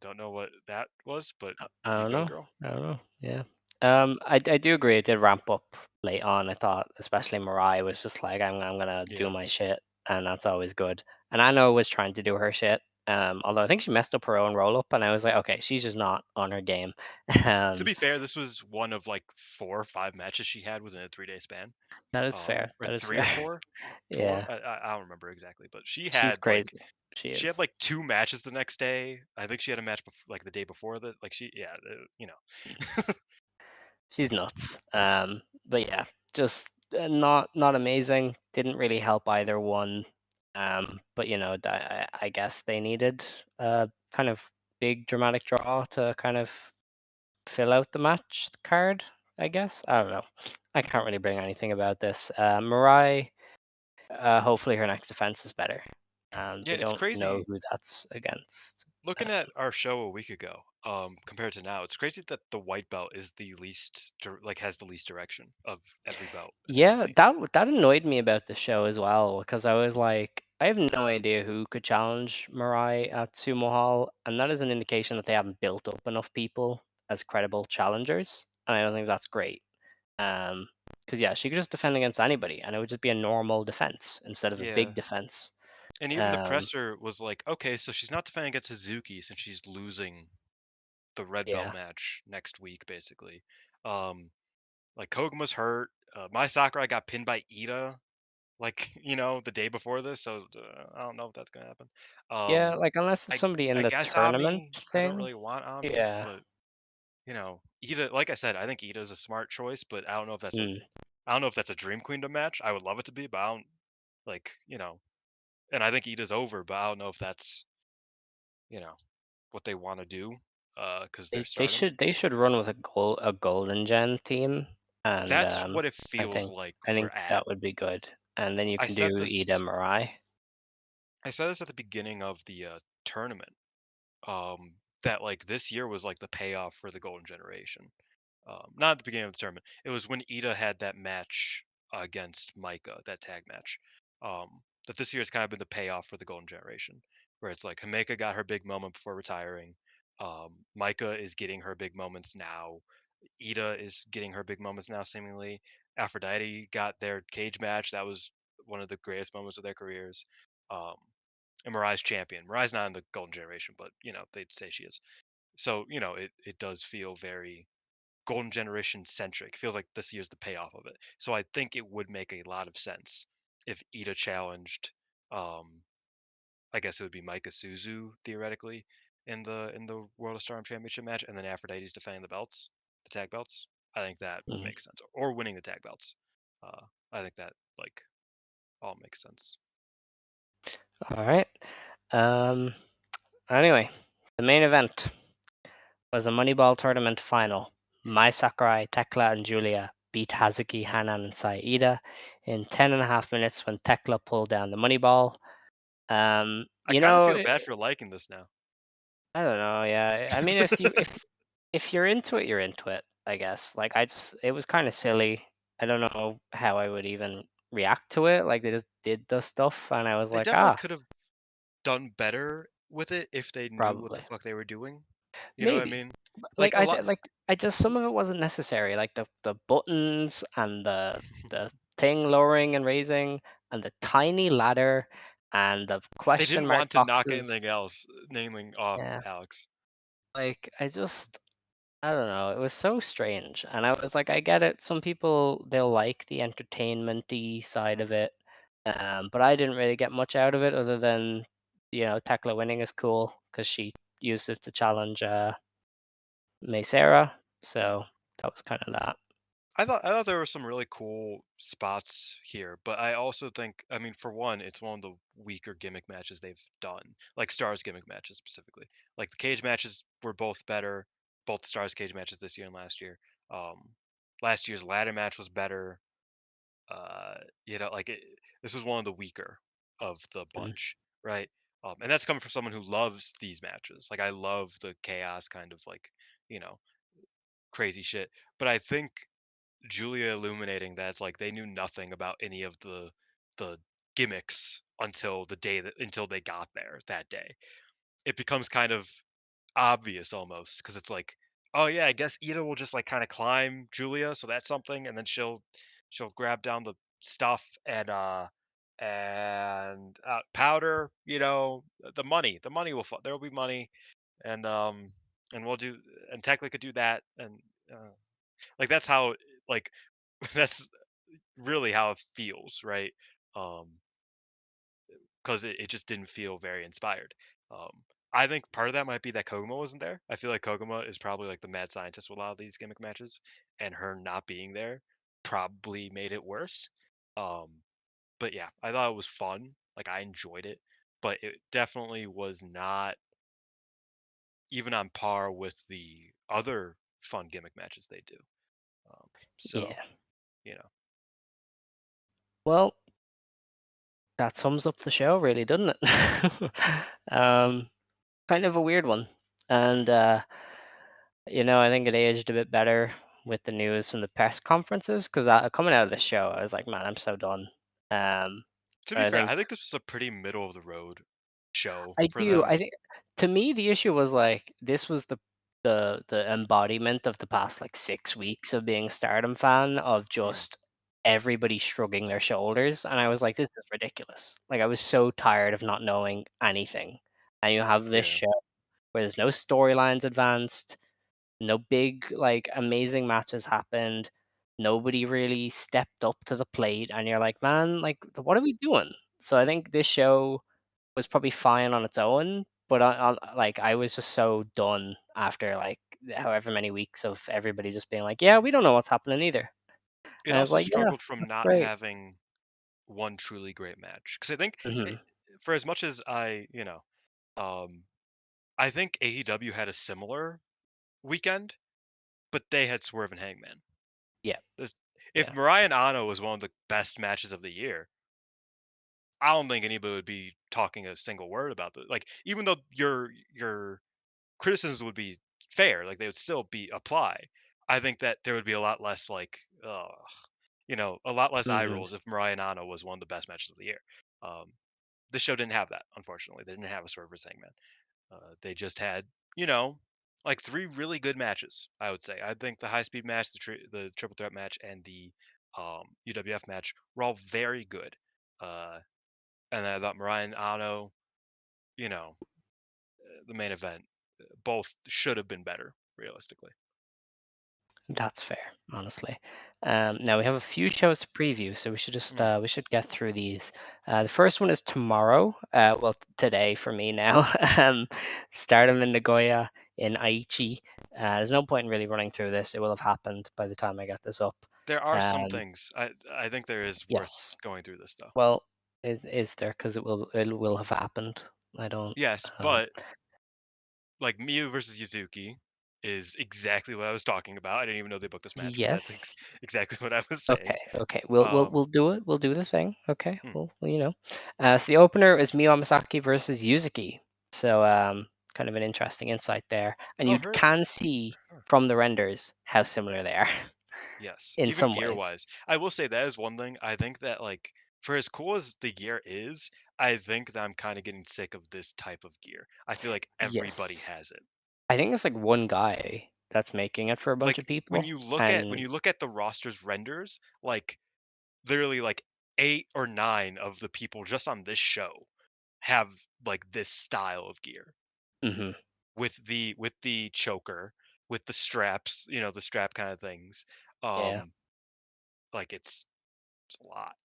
Don't know what that was, but I you don't go, know. girl. I don't know. Yeah. I do agree. It did ramp up late on. I thought, especially Mariah was just like, I'm gonna do Yeah. my shit, and that's always good. And I know was trying to do her shit. Although I think she messed up her own roll up, and I was like, okay, she's just not on her game. To um, be fair, this was one of like 4 or 5 matches she had within a 3-day span. that is fair. Or That is three or fair. four. Four? Yeah, I don't remember exactly, but she's crazy. She she had is. like 2 matches the next day. I think she had a match like the day before that. Like She's nuts. But yeah, just not amazing. Didn't really help either one. But I guess they needed a kind of big dramatic draw to kind of fill out the match card. I guess I don't know. I can't really bring anything about this. Mirai, hopefully her next defense is better. Yeah, I it's don't know crazy who that's against. looking at our show a week ago, compared to now. It's crazy that the white belt is the least has the least direction of every belt in the Yeah, company. that annoyed me about the show as well because I was like, I have no idea who could challenge Mirai at Sumo Hall, and that is an indication that they haven't built up enough people as credible challengers, and I don't think that's great. Um, because yeah, she could just defend against anybody, and it would just be a normal defense instead of a Yeah. big defense. And even the Um, presser was like, okay, so she's not defending against Hazuki since she's losing the red belt yeah, match next week, basically. Um, like Koguma's hurt. My Sakurai got pinned by Ida, like the day before this. So I don't know if that's gonna happen. yeah, Um, like unless it's I somebody in I the guess tournament Ami. I don't thing. really want Ami, Yeah. but Ida. Like I said, I think Ida is a smart choice, but Mm. I don't know if that's a Dream Queendom match. I would love it to be, but I don't like and I think Ida's over, but I don't know if that's you know what they want to do, because they're They Stardom. should run with a golden gen theme, and That's what it I feels think like I we're think at. that would be good. And then you I can do said Ida this. Mirai. I said this at the beginning of the tournament. That like this year was like the payoff for the Golden Generation. Not at the beginning of the tournament. It was when Ida had that match against Micah, that tag match. That this year has kind of been the payoff for the Golden Generation, where it's like Hameka got her big moment before retiring. Micah is getting her big moments now. Ida is getting her big moments now, seemingly. AphroditE got their cage match. That was one of the greatest moments of their careers. Um, and Mariah's champion. Mariah's not in the Golden Generation, but they'd say she is. So it does feel very Golden Generation centric. Feels like this year's the payoff of it. So I think it would make a lot of sense if Ida challenged. Um, I guess it would be Micah Suzu theoretically in the World of Stardom Championship match, and then Aphrodite's defending the tag belts. I think that would Mhm. make sense, or winning the tag belts. I think that like all makes sense. All right. Um. Anyway, the main event was a Moneyball tournament final. Mai Sakurai, Tekla, and Julia beat Hazuki, Hanan, and Saida in 10.5 minutes when Tekla pulled down the Moneyball. I You kind of know, feel bad for liking this now. I don't know. Yeah, I mean, if you're into it, you're into it, I guess. Like it was kind of silly. I don't know how I would even react to it. Like they just did the stuff, and I was They like, definitely ah, could have done better with it if they knew what the probably, fuck they were doing. You know what I maybe. mean? But, Like a lot. I just some of it wasn't necessary. Like the buttons and the thing lowering and raising and the tiny ladder and the They question didn't mark want to knock boxes. anything else, naming off Yeah, Alex. like I don't know. It was so strange, and I was like, I get it. Some people they'll like the entertainment-y side of it, but I didn't really get much out of it other than Tekla winning is cool because she used it to challenge Sarah. So that was kind of that. I thought there were some really cool spots here, but I also think, I mean, for one, it's one of the weaker gimmick matches they've done, like Stars gimmick matches specifically. Like the cage matches were both better, both Stars cage matches this year and last year. Um, Last year's ladder match was better. Uh, this was one of the weaker of the Mm, bunch, right? And that's coming from someone who loves these matches. Like I love the chaos kind of like, you know, crazy shit. But I think Julia illuminating that it's like they knew nothing about any of the gimmicks until until they got there that day. It becomes kind of obvious almost because it's like, oh yeah, I guess Ida will just like kind of climb Julia, so that's something, and then she'll grab down the stuff and powder. The money there will be money, and and we'll do and technically could do that, and uh, like that's how like that's really how it feels, right? Um, because it just didn't feel very inspired. Um, I think part of that might be that Koguma wasn't there. I feel like Koguma is probably like the mad scientist with a lot of these gimmick matches, and her not being there probably made it worse. Um, but yeah, I thought it was fun. Like I enjoyed it, but it definitely was not even on par with the other fun gimmick matches they do. Um, so Yeah. you know, Well, that sums up the show, really, doesn't it? um, kind of a weird one, and I think it aged a bit better with the news from the press conferences because coming out of the show, I was like, man, I'm so done. Um, to be I fair, think I think this was a pretty middle of the road show I for do. them. I think to me the issue was like this was the embodiment of the past like 6 weeks of being a Stardom fan of Mm, just everybody shrugging their shoulders, and I was like, this is ridiculous. Like I was so tired of not knowing anything, and you have this yeah. show where there's no storylines advanced, no big like amazing matches happened. Nobody really stepped up to the plate, and you're like, man, like what are we doing? So I think this show was probably fine on its own, but like I was just so done after like however many weeks of everybody just being like, "Yeah, we don't know what's happening either," It and I was also like, "Yeah, struggled from that's not great." having one truly great match because I think Hmm. it, for as much as um, I think AEW had a similar weekend, but they had Swerve and Hangman. Yeah, This, if yeah. Mariah and Ano was one of the best matches of the year, I don't think anybody would be talking a single word about it. Like, even though your criticisms would be fair, like they would still be apply. I think that there would be a lot less a lot less eye Hmm. rolls if Mariah and Ano was one of the best matches of the year. Um, this show didn't have that, unfortunately. They didn't have a Swerve versus Hangman. They just had, you know, like three really good matches. I would say. I think the high speed match, the triple threat match, and the UWF match were all very good. Uh, and I thought Mariah and Ano, you know, the main event, both should have been better, realistically. That's fair, honestly. Now we have a few shows to preview, so Mm. we should get through these. The first one is tomorrow. Well, today for me now. Stardom in Nagoya in Aichi. There's no point in really running through this. It will have happened by the time I get this up. There are some Um, things I think there is worth yes. going through this though. Well, is there? Because it will have happened. I don't. Yes, Um, but like Miyu versus Yuzuki is exactly what I was talking about. I didn't even know they booked this match, but that's yes. exactly what I was saying. Okay, okay. We'll Um, do it. We'll do the thing. Okay. hmm. So the opener is Miyu Amasaki versus YUZUKI. So kind of an interesting insight there, and Oh, you her. can see Huh. from the renders how similar they are Yes, in even some gear ways. wise, I will say that is one thing. I think that like for as cool as the gear is, I think that I'm kind of getting sick of this type of gear. I feel like everybody Yes, has it. I think it's like one guy that's making it for a bunch Like of people, when and you look at the roster's renders, like literally like 8 or 9 of the people just on this show have like this style of gear hmm with the choker, with the straps, the strap kind of things. yeah, Um, like it's a lot.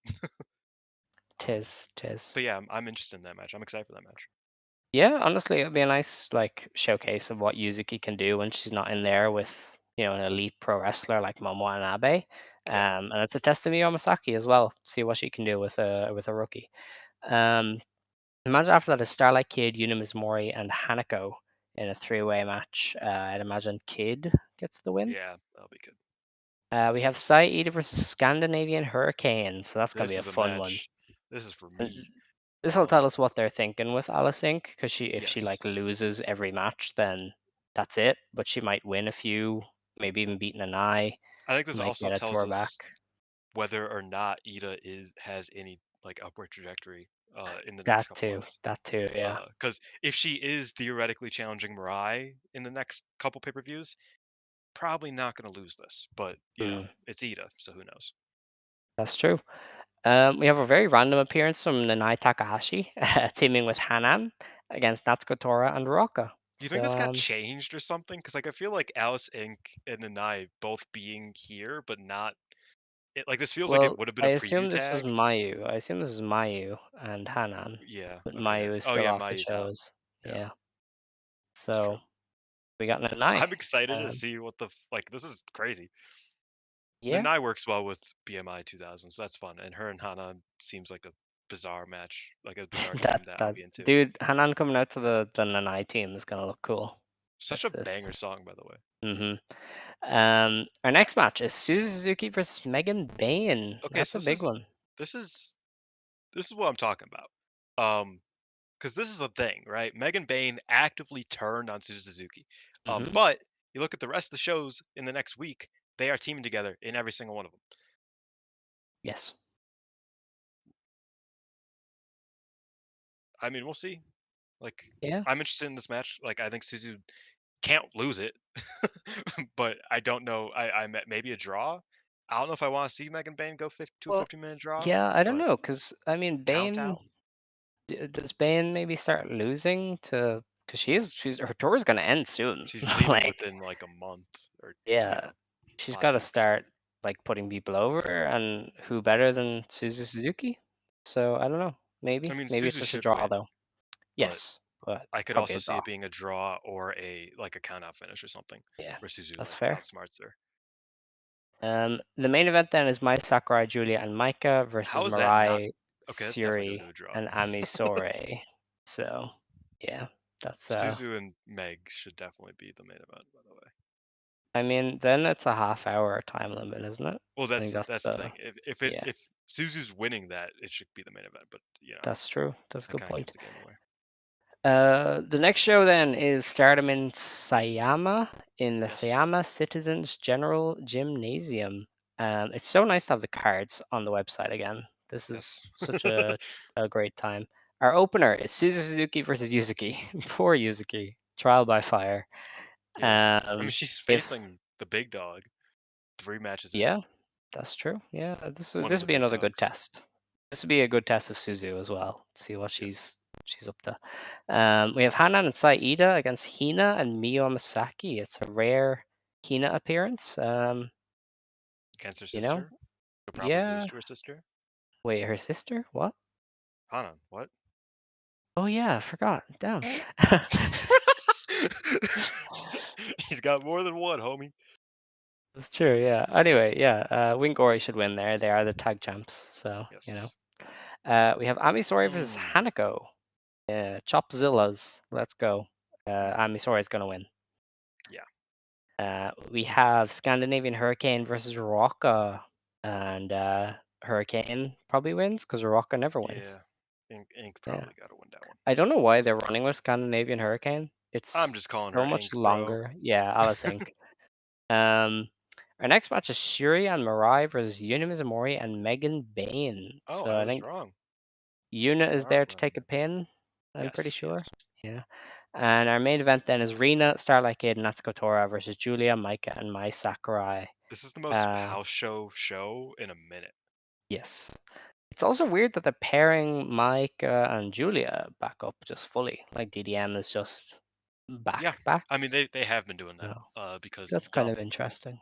tis. But yeah, I'm interested in that match. I'm excited for that match. Yeah, honestly, it'd be a nice like showcase of what Yuzuki can do when she's not in there with an elite pro wrestler like Momo Watanabe. Yeah, And it's a test of Miyu Amasaki as well. See what she can do with a rookie. Um, the match after that is Starlight Kid, Yuna Mizumori, and Hanako in a three-way match. I'd imagine Kid gets the win. yeah, that'll be good. We have Saida versus Scandinavian Hurricane, so that's gonna be This a is a fun one. match. This is for And me. this will tell Um, us what they're thinking with Allis Ink, because if she yes, like loses every match, then that's it. But she might win a few, maybe even beating an eye. I think this Might also get a tells tour back. us whether or not Ida has any like upward trajectory in the next That couple too. months. That too. Yeah. Because if she is theoretically challenging Mirai in the next couple pay-per-views, probably not going to lose this. But Mm, it's Ida, so who knows? that's true. We have a very random appearance from Nanai Takahashi, teaming with Hanan against Natsuko Tora and Ruaka. Do you think So, this got changed or something? Because like I feel like Alice Ink and Nanai both being here, but not. Like this feels like it well, would have been I a preview assume this was tag. Mayu. I assume this is Mayu and Hanan, Yeah. but Okay. Mayu is Oh still yeah, off the Mayu's out. shows. Yeah, Yeah. it's true. So we got Nanai. I'm excited to Um, see what like. This is crazy. yeah, Nanai works well with BMI 2000, so that's fun. And her and Hana seems like a bizarre match, like a bizarre team that I'll that be into. dude Hanan coming out to the Nanai team is gonna look cool. Such a It's banger song, by the way. hmm Our next match is Suzu Suzuki versus Megan Bayne. Okay, That's so a big one. this is this is what I'm talking about. Because this is a thing, right? Megan Bayne actively turned on Suzu Suzuki. Hmm. But you look at the rest of the shows in the next week, they are teaming together in every single one of them. Yes. I mean, we'll see. Like, Yeah. I'm interested in this match. Like, I think Suzu can't lose it, but I don't know. Maybe a draw. I don't know if I want to see Megan Bayne go to a Well, 50-minute draw, yeah, I don't but know, because I mean, count Bane out. does Bane maybe start losing to because she's her tour is gonna end soon. She's leaving Like, within like a month or yeah, she's got 5 to weeks. start like putting people over, and who better than Suzu Suzuki? So I don't know. I Maybe mean, maybe it's Suzu just a should draw win, though. but Yes, but I could probably also a see draw. it being a draw or a count out finish or something Yeah, where Suzu that's like fair. outsmarts her. The main event then is Mai Sakurai, Julia, and Maika How versus is that not Mirai, okay? That's definitely going Siri, to a draw. and Ami Sourei. So yeah, that's Suzu and Meg should definitely be the main event, by the way. I mean, then it's a half-hour time limit, isn't it? Well, I think that's that's the the thing. yeah, If Suzu's winning that, it should be the main event. But that's true. That's a that good kind of gives point. the game away. The next show then is Stardom in Sayama in the Yes, Sayama Citizens General Gymnasium. It's so nice to have the cards on the website again. This is yes, such a great time. Our opener is Suzu Suzuki versus Yuzuki. Poor Yuzuki. Trial by fire. yeah. I mean, Um, she's if facing the big dog 3 matches in. yeah, that's true. Yeah, One of this the would be big another good dogs. test. This would be a good test of Suzu as well. See what Yes, she's up to. We have Hanan and Saida against Hina and Miyu Amasaki. It's a rare Hina appearance. against her You know, sister. She'll probably lose yeah. to her sister. Wait, her sister? What? Hana, what? Oh yeah, I forgot. Damn. He's got more than one, homie. That's true. Yeah. Anyway, yeah. Wingori should win there. They are the tag champs, so you know. Yes. We have Ami Sourei versus Mm, Hanako. Chopzillas. Let's go. mm, Ami Sourei is gonna win. yeah. We have Scandinavian Hurricane versus Rocka, and Hurricane probably wins because Rocka never wins. Yeah. Ink Yeah, probably got to win that one. I don't know why they're running with Scandinavian Hurricane. I'm It's just calling so her much Ink, bro. longer. Yeah, Allis Ink. Um, our next match is Shuri and Mirai versus Yuna Mizumori and Megan Bayne. Oh, So I I was think wrong. Yuna They is are there to running take a it. pin. I'm pretty Yes, sure. yes. Yeah. And our main event then is Rina, Starlight Kid, and Natsuko Tora versus Julia, Maika, and Mai Sakurai. This is the most Uh, house show in a minute. yes. It's also weird that they're pairing Mike and Julia back up just fully. Like DDM is just Yeah. back. I mean, they have been doing that So because that's kind dumb. of interesting.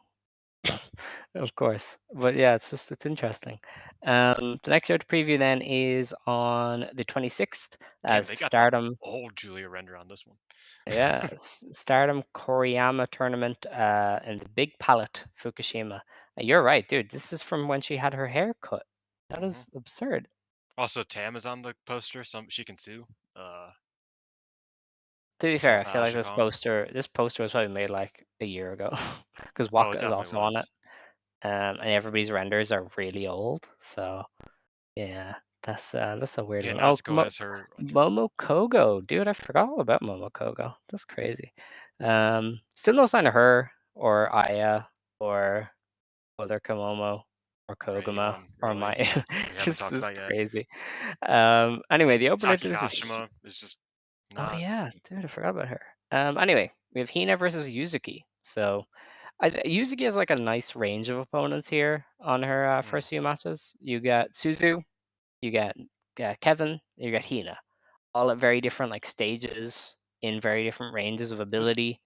Of course. But yeah, it's interesting. The next show to preview then is on the 26th Damn, as they got the Stardom. old Julia render on this one. Yeah, Stardom Koriyama tournament in the Big Palette, Fukushima. You're right, dude. This is from when she had her hair cut. That Hmm. is absurd. Also, Tam is on the poster. She can sue. Uh, To be so fair, it's I not feel like Ashikong. this poster was probably made like a year ago because Oh, it Waka is definitely also on it. was. And everybody's renders are really old. So yeah, that's a weird Yeah, one. Oh, Natsuko has her like Momo Kogo, dude, I forgot all about Momo Kogo. That's crazy. Still no sign of her or Aya or Whether Komomo or or Koguma anyone or really my we haven't this talked is about yet. crazy. Anyway, the opener to Saki this is Kashima is just oh not. yeah, dude, I forgot about her. Anyway, we have Hina versus YUZUKI. So YUZUKI has like a nice range of opponents here on her Mm. first few matches. You got Suzu, you got Kevin, you got Hina, all at very different like stages in very different ranges of This ability.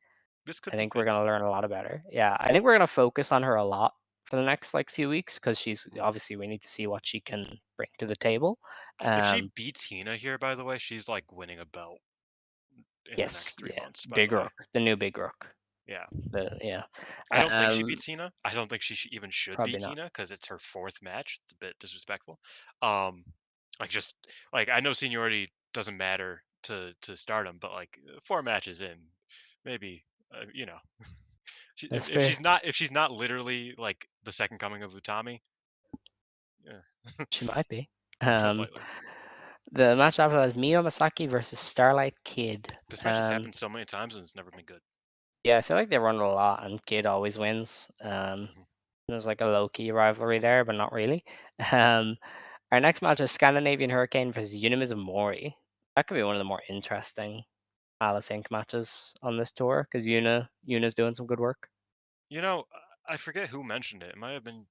this I could be think we're good. gonna learn a lot about her. Yeah, I think we're gonna focus on her a lot for the next like few weeks because she's Mm. obviously we need to see what she can bring to the table. If she Um, beats Hina here, by the way, she's like winning a belt in the next yes, 3 yeah, months, by the Big way. Rook, the new Big Rook. Yeah. Yeah, I don't think she um, beats Hina. I don't think she even should probably beat not. Hina because it's her 4th match. It's a bit disrespectful. Um, like just like I know seniority doesn't matter to Stardom, but like 4 matches in, maybe That's if fair. she's not literally like the second coming of Utami, yeah, She might be. tread Um, lightly. the match after that is Miyu Amasaki versus Starlight Kid. This match has happened so many times and it's never been good. Yeah, I feel like they run it a lot, and Kid always wins. Mhm. There's like a low key rivalry there, but not really. Um, our next match is Scandinavian Hurricane versus Unimis Mori. That could be one of the more interesting Allis Ink matches on this tour because Yuna's doing some good work. I forget who mentioned it. It might have been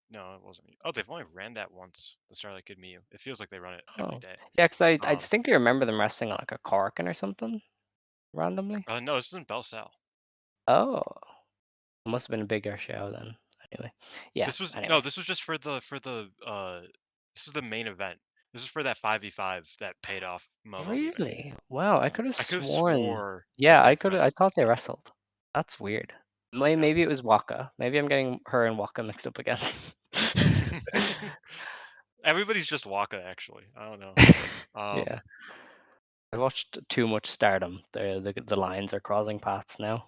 no, it wasn't. Oh, they've only ran that once. The Starlight Kid Miyu. It feels like they run it every Oh, day. yeah, because I Um, distinctly remember them wrestling on like a Korakuen or something randomly. no, this isn't Bell. Oh, it must have been a bigger show then. Anyway, yeah. This was Anyway, no, this was just this is the main event. This is for that 5v5 that paid off Momo leaving. really? Wow, I could have I could have sworn. swore that Yeah, they I wrestled thought since they then. wrestled. That's weird. Yeah. Maybe it was Waka. Maybe I'm getting her and Waka mixed up again. Everybody's just Waka actually. I don't know. Yeah, Um I watched too much Stardom. The lines are crossing paths now.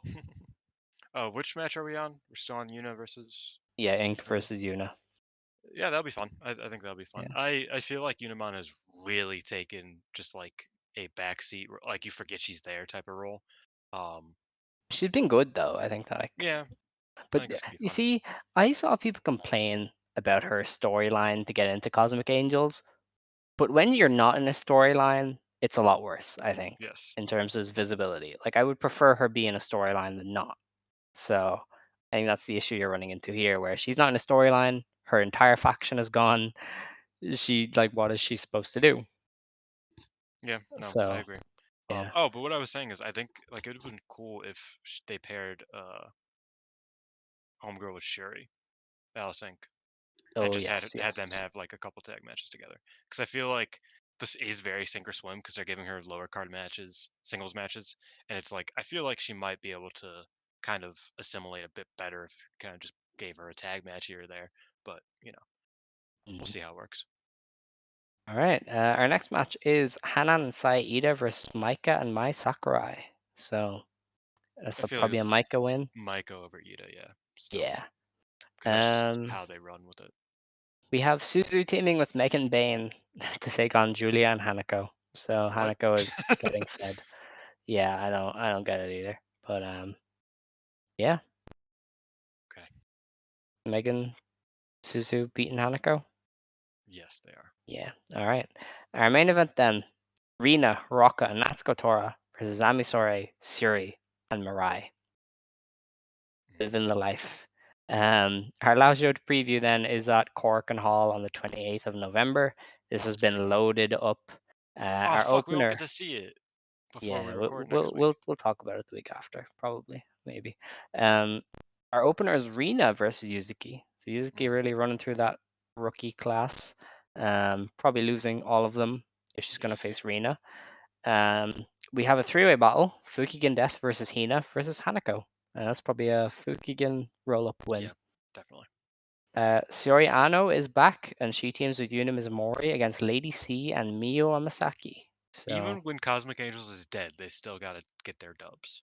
oh, which match are we on? We're still on Yuna versus Yeah, Ink Yuna. versus Yuna. Yeah, that'll be fun. I think that'll be fun. Yeah, I feel like Unimon has really taken just like a backseat, like you forget she's there type of role. Um, she's been good though. I think that yeah, I but think this could be you fun. see, I saw people complain about her storyline to get into Cosmic Angels, but when you're not in a storyline, it's a lot worse. I think Yes. in terms of visibility. Like I would prefer her be in a storyline than not. So I think that's the issue you're running into here, where she's not in a storyline. Her entire faction is gone. She like, what is she supposed to do? Yeah, no, I So agree. yeah. Oh, but what I was saying is I think like it would have been cool if they paired Homegirl with Shuri, Alice Ink, and Oh just yes, had yes. them have like a couple tag matches together. Because I feel like this is very sink or swim because they're giving her lower card matches, singles matches, and it's like I feel like she might be able to kind of assimilate a bit better if you kind of just gave her a tag match here or there. But we'll Mhm. see how it works. All right. Our next match is Hanan and Saida versus Micah and Mai Sakurai. So I that's feel like probably a it's Micah win. Maiko over Ida, yeah, still, Yeah. because that's just Um, how they run with it. we have Suzu teaming with Megan Bayne to take on Julia and Hanako. So What? Hanako is getting fed. Yeah, I don't get it either. But yeah, Okay. Megan Suzu beating Hanako. Yes, they are. Yeah. All right. Our main event then: Rina, Rocca, and Natsuko Tora versus Amisore, Suri, and Mirai. Mhm. Living the life. Our last show to preview then is at Korakuen Hall on the 28th of November. This has That's gonna be been fun. loaded up. Oh Our fuck, we won't get opener, to see it before we yeah, record next week. we'll talk about it the week after, probably, maybe. Um, our opener is Rina versus Yuzuki. So Yuzuki Mm, really running through that rookie class. Probably losing all of them if she's gonna yes. face Rina. We have a three-way battle: Fukigen Death versus Hina versus Hanako. That's probably a Fukigen roll-up win. Yeah, definitely. Saori Anou is back, and she teams with Yuna Mizumori against Lady C and Miyu Amasaki. So Even when Cosmic Angels is dead, they still gotta get their dubs.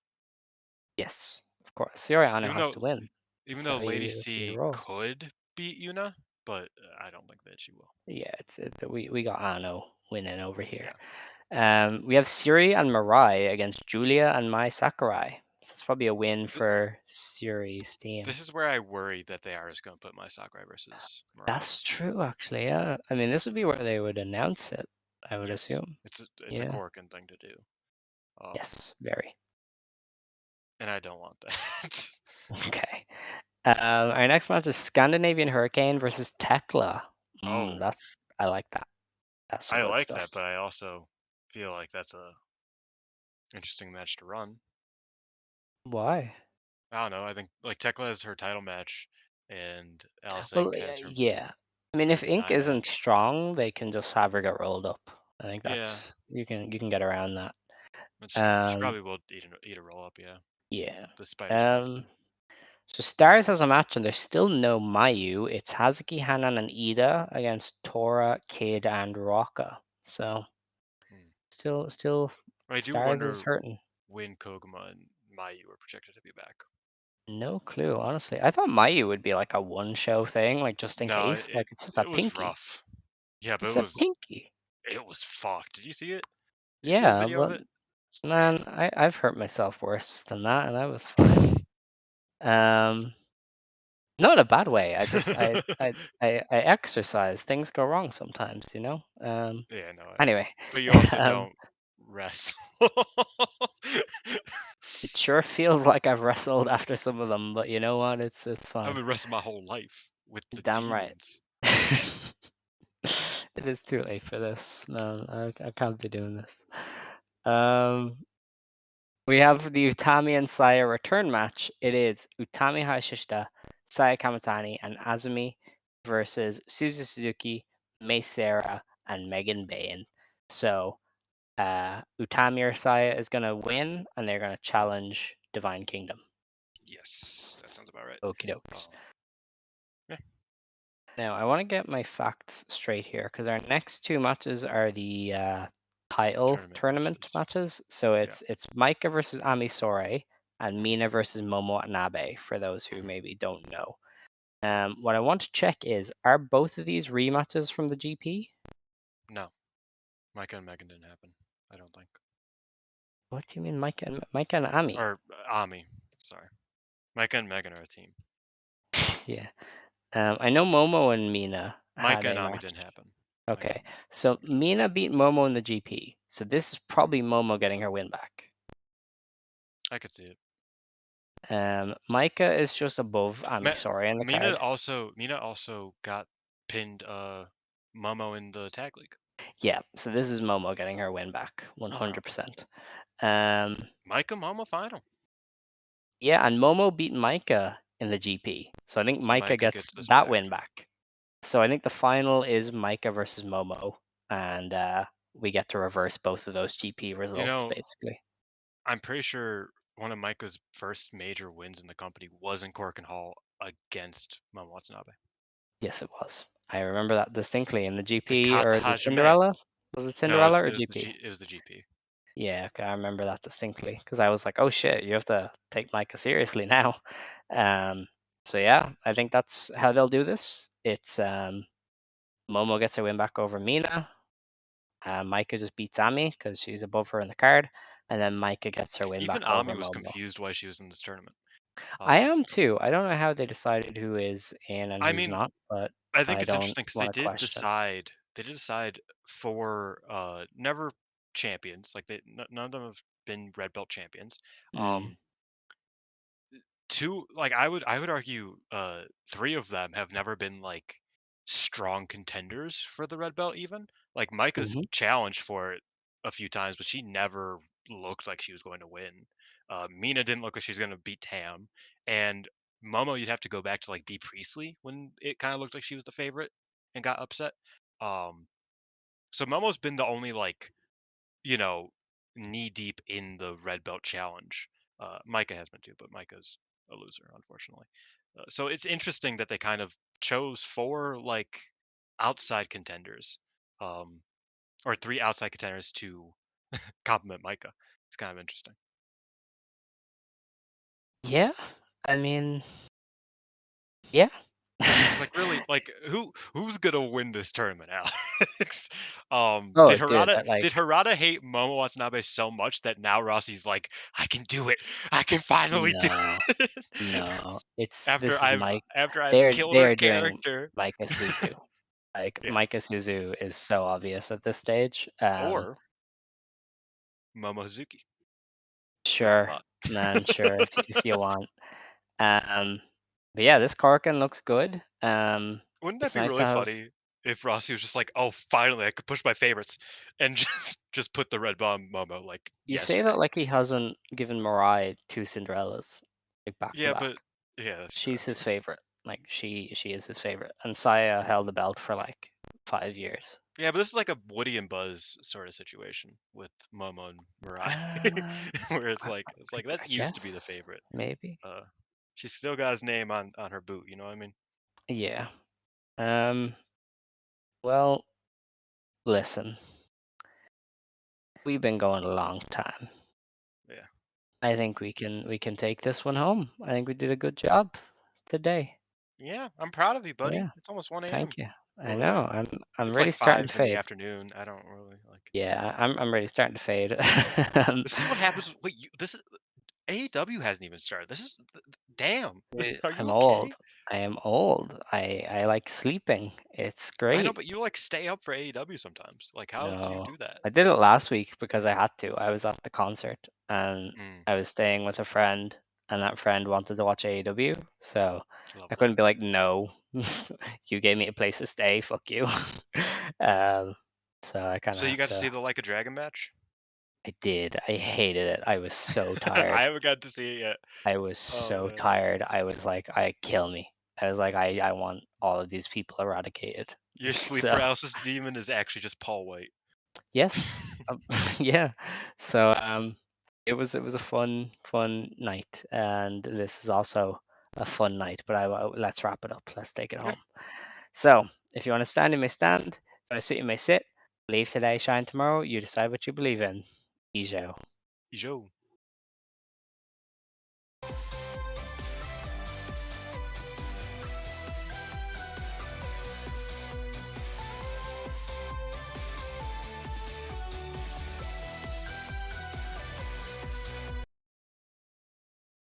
yes, of course, Saori Anou Even has though to win. even though So Lady you see the C role. could beat Yuna, but I don't think that she will. Yeah, we got Anou winning over here. Yeah. We have Siri and Mirai against Julia and Mai Sakurai. So it's probably a win Th- for Suri's team. This is where I worry that they are just going to put my Sakurai versus Murata. That's true, actually. Yeah. I mean, this would be where they would announce it, I would Yes, assume. it's a Yeah. Korakuen thing to do, Yes, very. and I don't want that. Okay. Our next match is Scandinavian Hurricane versus Tekla. Oh, I like that. That's some I good like stuff. that, but I also feel like that's a interesting match to run. Why? I don't know. I think like Tekla has her title match, and Allis Well, Ink has her yeah. I mean, if Ink 9 isn't match. strong, they can just have her get rolled up. I think Yeah, that's you can get around that. that's true. She Um, probably will eat a roll up. Yeah, yeah. the spider strength. Um, so Stars has a match, and there's still no Mayu. It's Hazuki, Hanan, and Ida against Tora, Kid, and Rocka. So Hmm. still, I do Stars is wonder hurting. when Koguma and Mayu are projected to be back. No clue, honestly. I thought Mayu would be like a one show thing, like just in No, case. Like it's just a it was pinky. rough. Yeah, but It's a pinky. it was fucked. Did you see it? Did you see the Yeah, video of but it? It's man, nasty. I've hurt myself worse than that, and I was fine. Um, not in a bad way. I just I exercise. Things go wrong sometimes, you know. Yeah, no. Anyway, But you also um, don't rest. it sure feels like I've wrestled after some of them, but you know what? It's I've fine. been wrestling my whole life with the Damn right. demons. It is too late for this, man. I can't be doing this. Um, we have the Utami and Saya return match. It is Utami Hayashishita, Saya Kamatani, and Azumi versus Suzu Suzuki, Mei Seira, and Megan Bayne. So, Utami or Saya is going to win, and they're going to challenge Divine Kingdom. Yes, that sounds about right. Okie dokes. Yeah, Now, I want to get my facts straight here because our next two matches are the title tournament matches. So Yeah. it's Micah versus Ami Sourei and Mhm, Mina versus Momo Watanabe, for those who mhm. maybe don't know. What I want to check is, are both of these rematches from the GP? No, Micah and Megan didn't happen. I don't think. What do you mean, Micah and Ami? Or Ami. Sorry, Micah and Megan are a team. Yeah. I know Momo and Mina had Micah and a Ami match. didn't happen. Okay, so Mina beat Momo in the GP. So this is probably Momo getting her win back. I could see it. Micah is just above Ami, sorry, in the card. Mina also got pinned Momo in the tag league. Yeah, so this is Momo getting her win back, Okay. 100%. Um, Micah Momo final. yeah, and Momo beat Micah in the GP, so I think So Micah Micah gets gets this that back. win back. So I think the final is Micah versus Momo, and we get to reverse both of those GP You results, know, basically. I'm pretty sure one of Micah's first major wins in the company was in Korakuen Hall against Momo Watanabe. Yes, it was. I remember that distinctly in the The GP Kata or the Hajime. Cinderella. Was it No, Cinderella or GP? It was the GP. Yeah, okay, I remember that distinctly because I was like, "Oh shit, you have to take Micah seriously now." Um, so yeah, I think that's how they'll do this. It's Momo gets her win back over Mina. Micah just beats Ami because she's above her in the card, and then Micah gets her win Even back over Ami was Momo. confused why she was in this tournament. I Um, am too. I don't know how they decided who is in and I who's mean, not, but I think I it's don't interesting because want to question. they did decide for never champions, like none of them have been red belt champions. Mm. Um, two, like I would argue, three of them have never been like strong contenders for the red belt. Even like Micah's Hmm. challenged for it a few times, but she never looked like she was going to win. Mina didn't look like she was going to beat Tam, and Momo, you'd have to go back to like B Priestley when it kind of looked like she was the favorite and got upset. Um, so Momo's been the only like, you know, knee deep in the red belt challenge. Micah has been too, but Micah's a loser, unfortunately. So it's interesting that they kind of chose four like outside contenders, um, or three outside contenders to compliment Micah. It's kind of interesting. Yeah, I mean, yeah. Because like really, like who's gonna win this tournament, Alex? Oh, dude, Did Harada hate Momo Watanabe so much that now Rossi's like, I can do it. I can finally do no, it. no. after This is I've Mike. after I've They're killed her they're doing character. Micah Suzu. Like Yeah. Micah Suzu is so obvious at this stage. Or Momo Hazuki. Who'd have Sure, thought? man, sure if you want. Um, but yeah, this Korakuen looks good. Wouldn't that It's be nice to really have. funny if Rossi was just like, "Oh, finally, I could push my favorites," and just put the red bomb Momo like You say that yesterday. like he hasn't given Mirai two Cinderellas like back to Yeah, but back. yeah, that's true. She's That's his true. favorite. Like she is his favorite. And Saya held the belt for like 5 years. Yeah, but this is like a Woody and Buzz sort of situation with Momo and Mirai, Um, where I, it's like that I used to be the guess favorite. maybe. Uh, she's still got his name on her boot. You know what I mean? Yeah. Um. Well, listen, we've been going a long time. Yeah, I think we can take this one home. I think we did a good job today. yeah. I'm proud of you, buddy. Yeah. It's almost 1 a.m. Thank you. I over know. there. I'm It's really like starting to 5 in the fade. afternoon. I don't really like. Yeah, I'm really starting to fade. Um, This is what happens. Wait, this is AEW hasn't even started. This is damn. Are you I'm okay? old. I am old. I like sleeping. It's I know, great. but you like stay up for AEW sometimes. Like, how do you No, do that? I did it last week because I had to. I was at the concert and Mm, I was staying with a friend, and that friend wanted to watch AEW, so I lovely. couldn't be like, no, you gave me a place to stay. Fuck you. um, so I kind So of you have got to to. see the Like a Dragon match? I did. I hated it. I was so I tired. haven't got to see it yet. I was Oh so man, tired. I was like, I kill me. I was like, I want all of these people eradicated. your sleep So paralysis demon is actually just Paul White. yes, yeah. So it was a fun night, and this is also a fun night. But let's wrap it up. Let's take it Okay, home. So if you want to stand, you may stand. If you want to sit, you may sit. Believe today, shine tomorrow. You decide what you believe in. Ijo. Joe.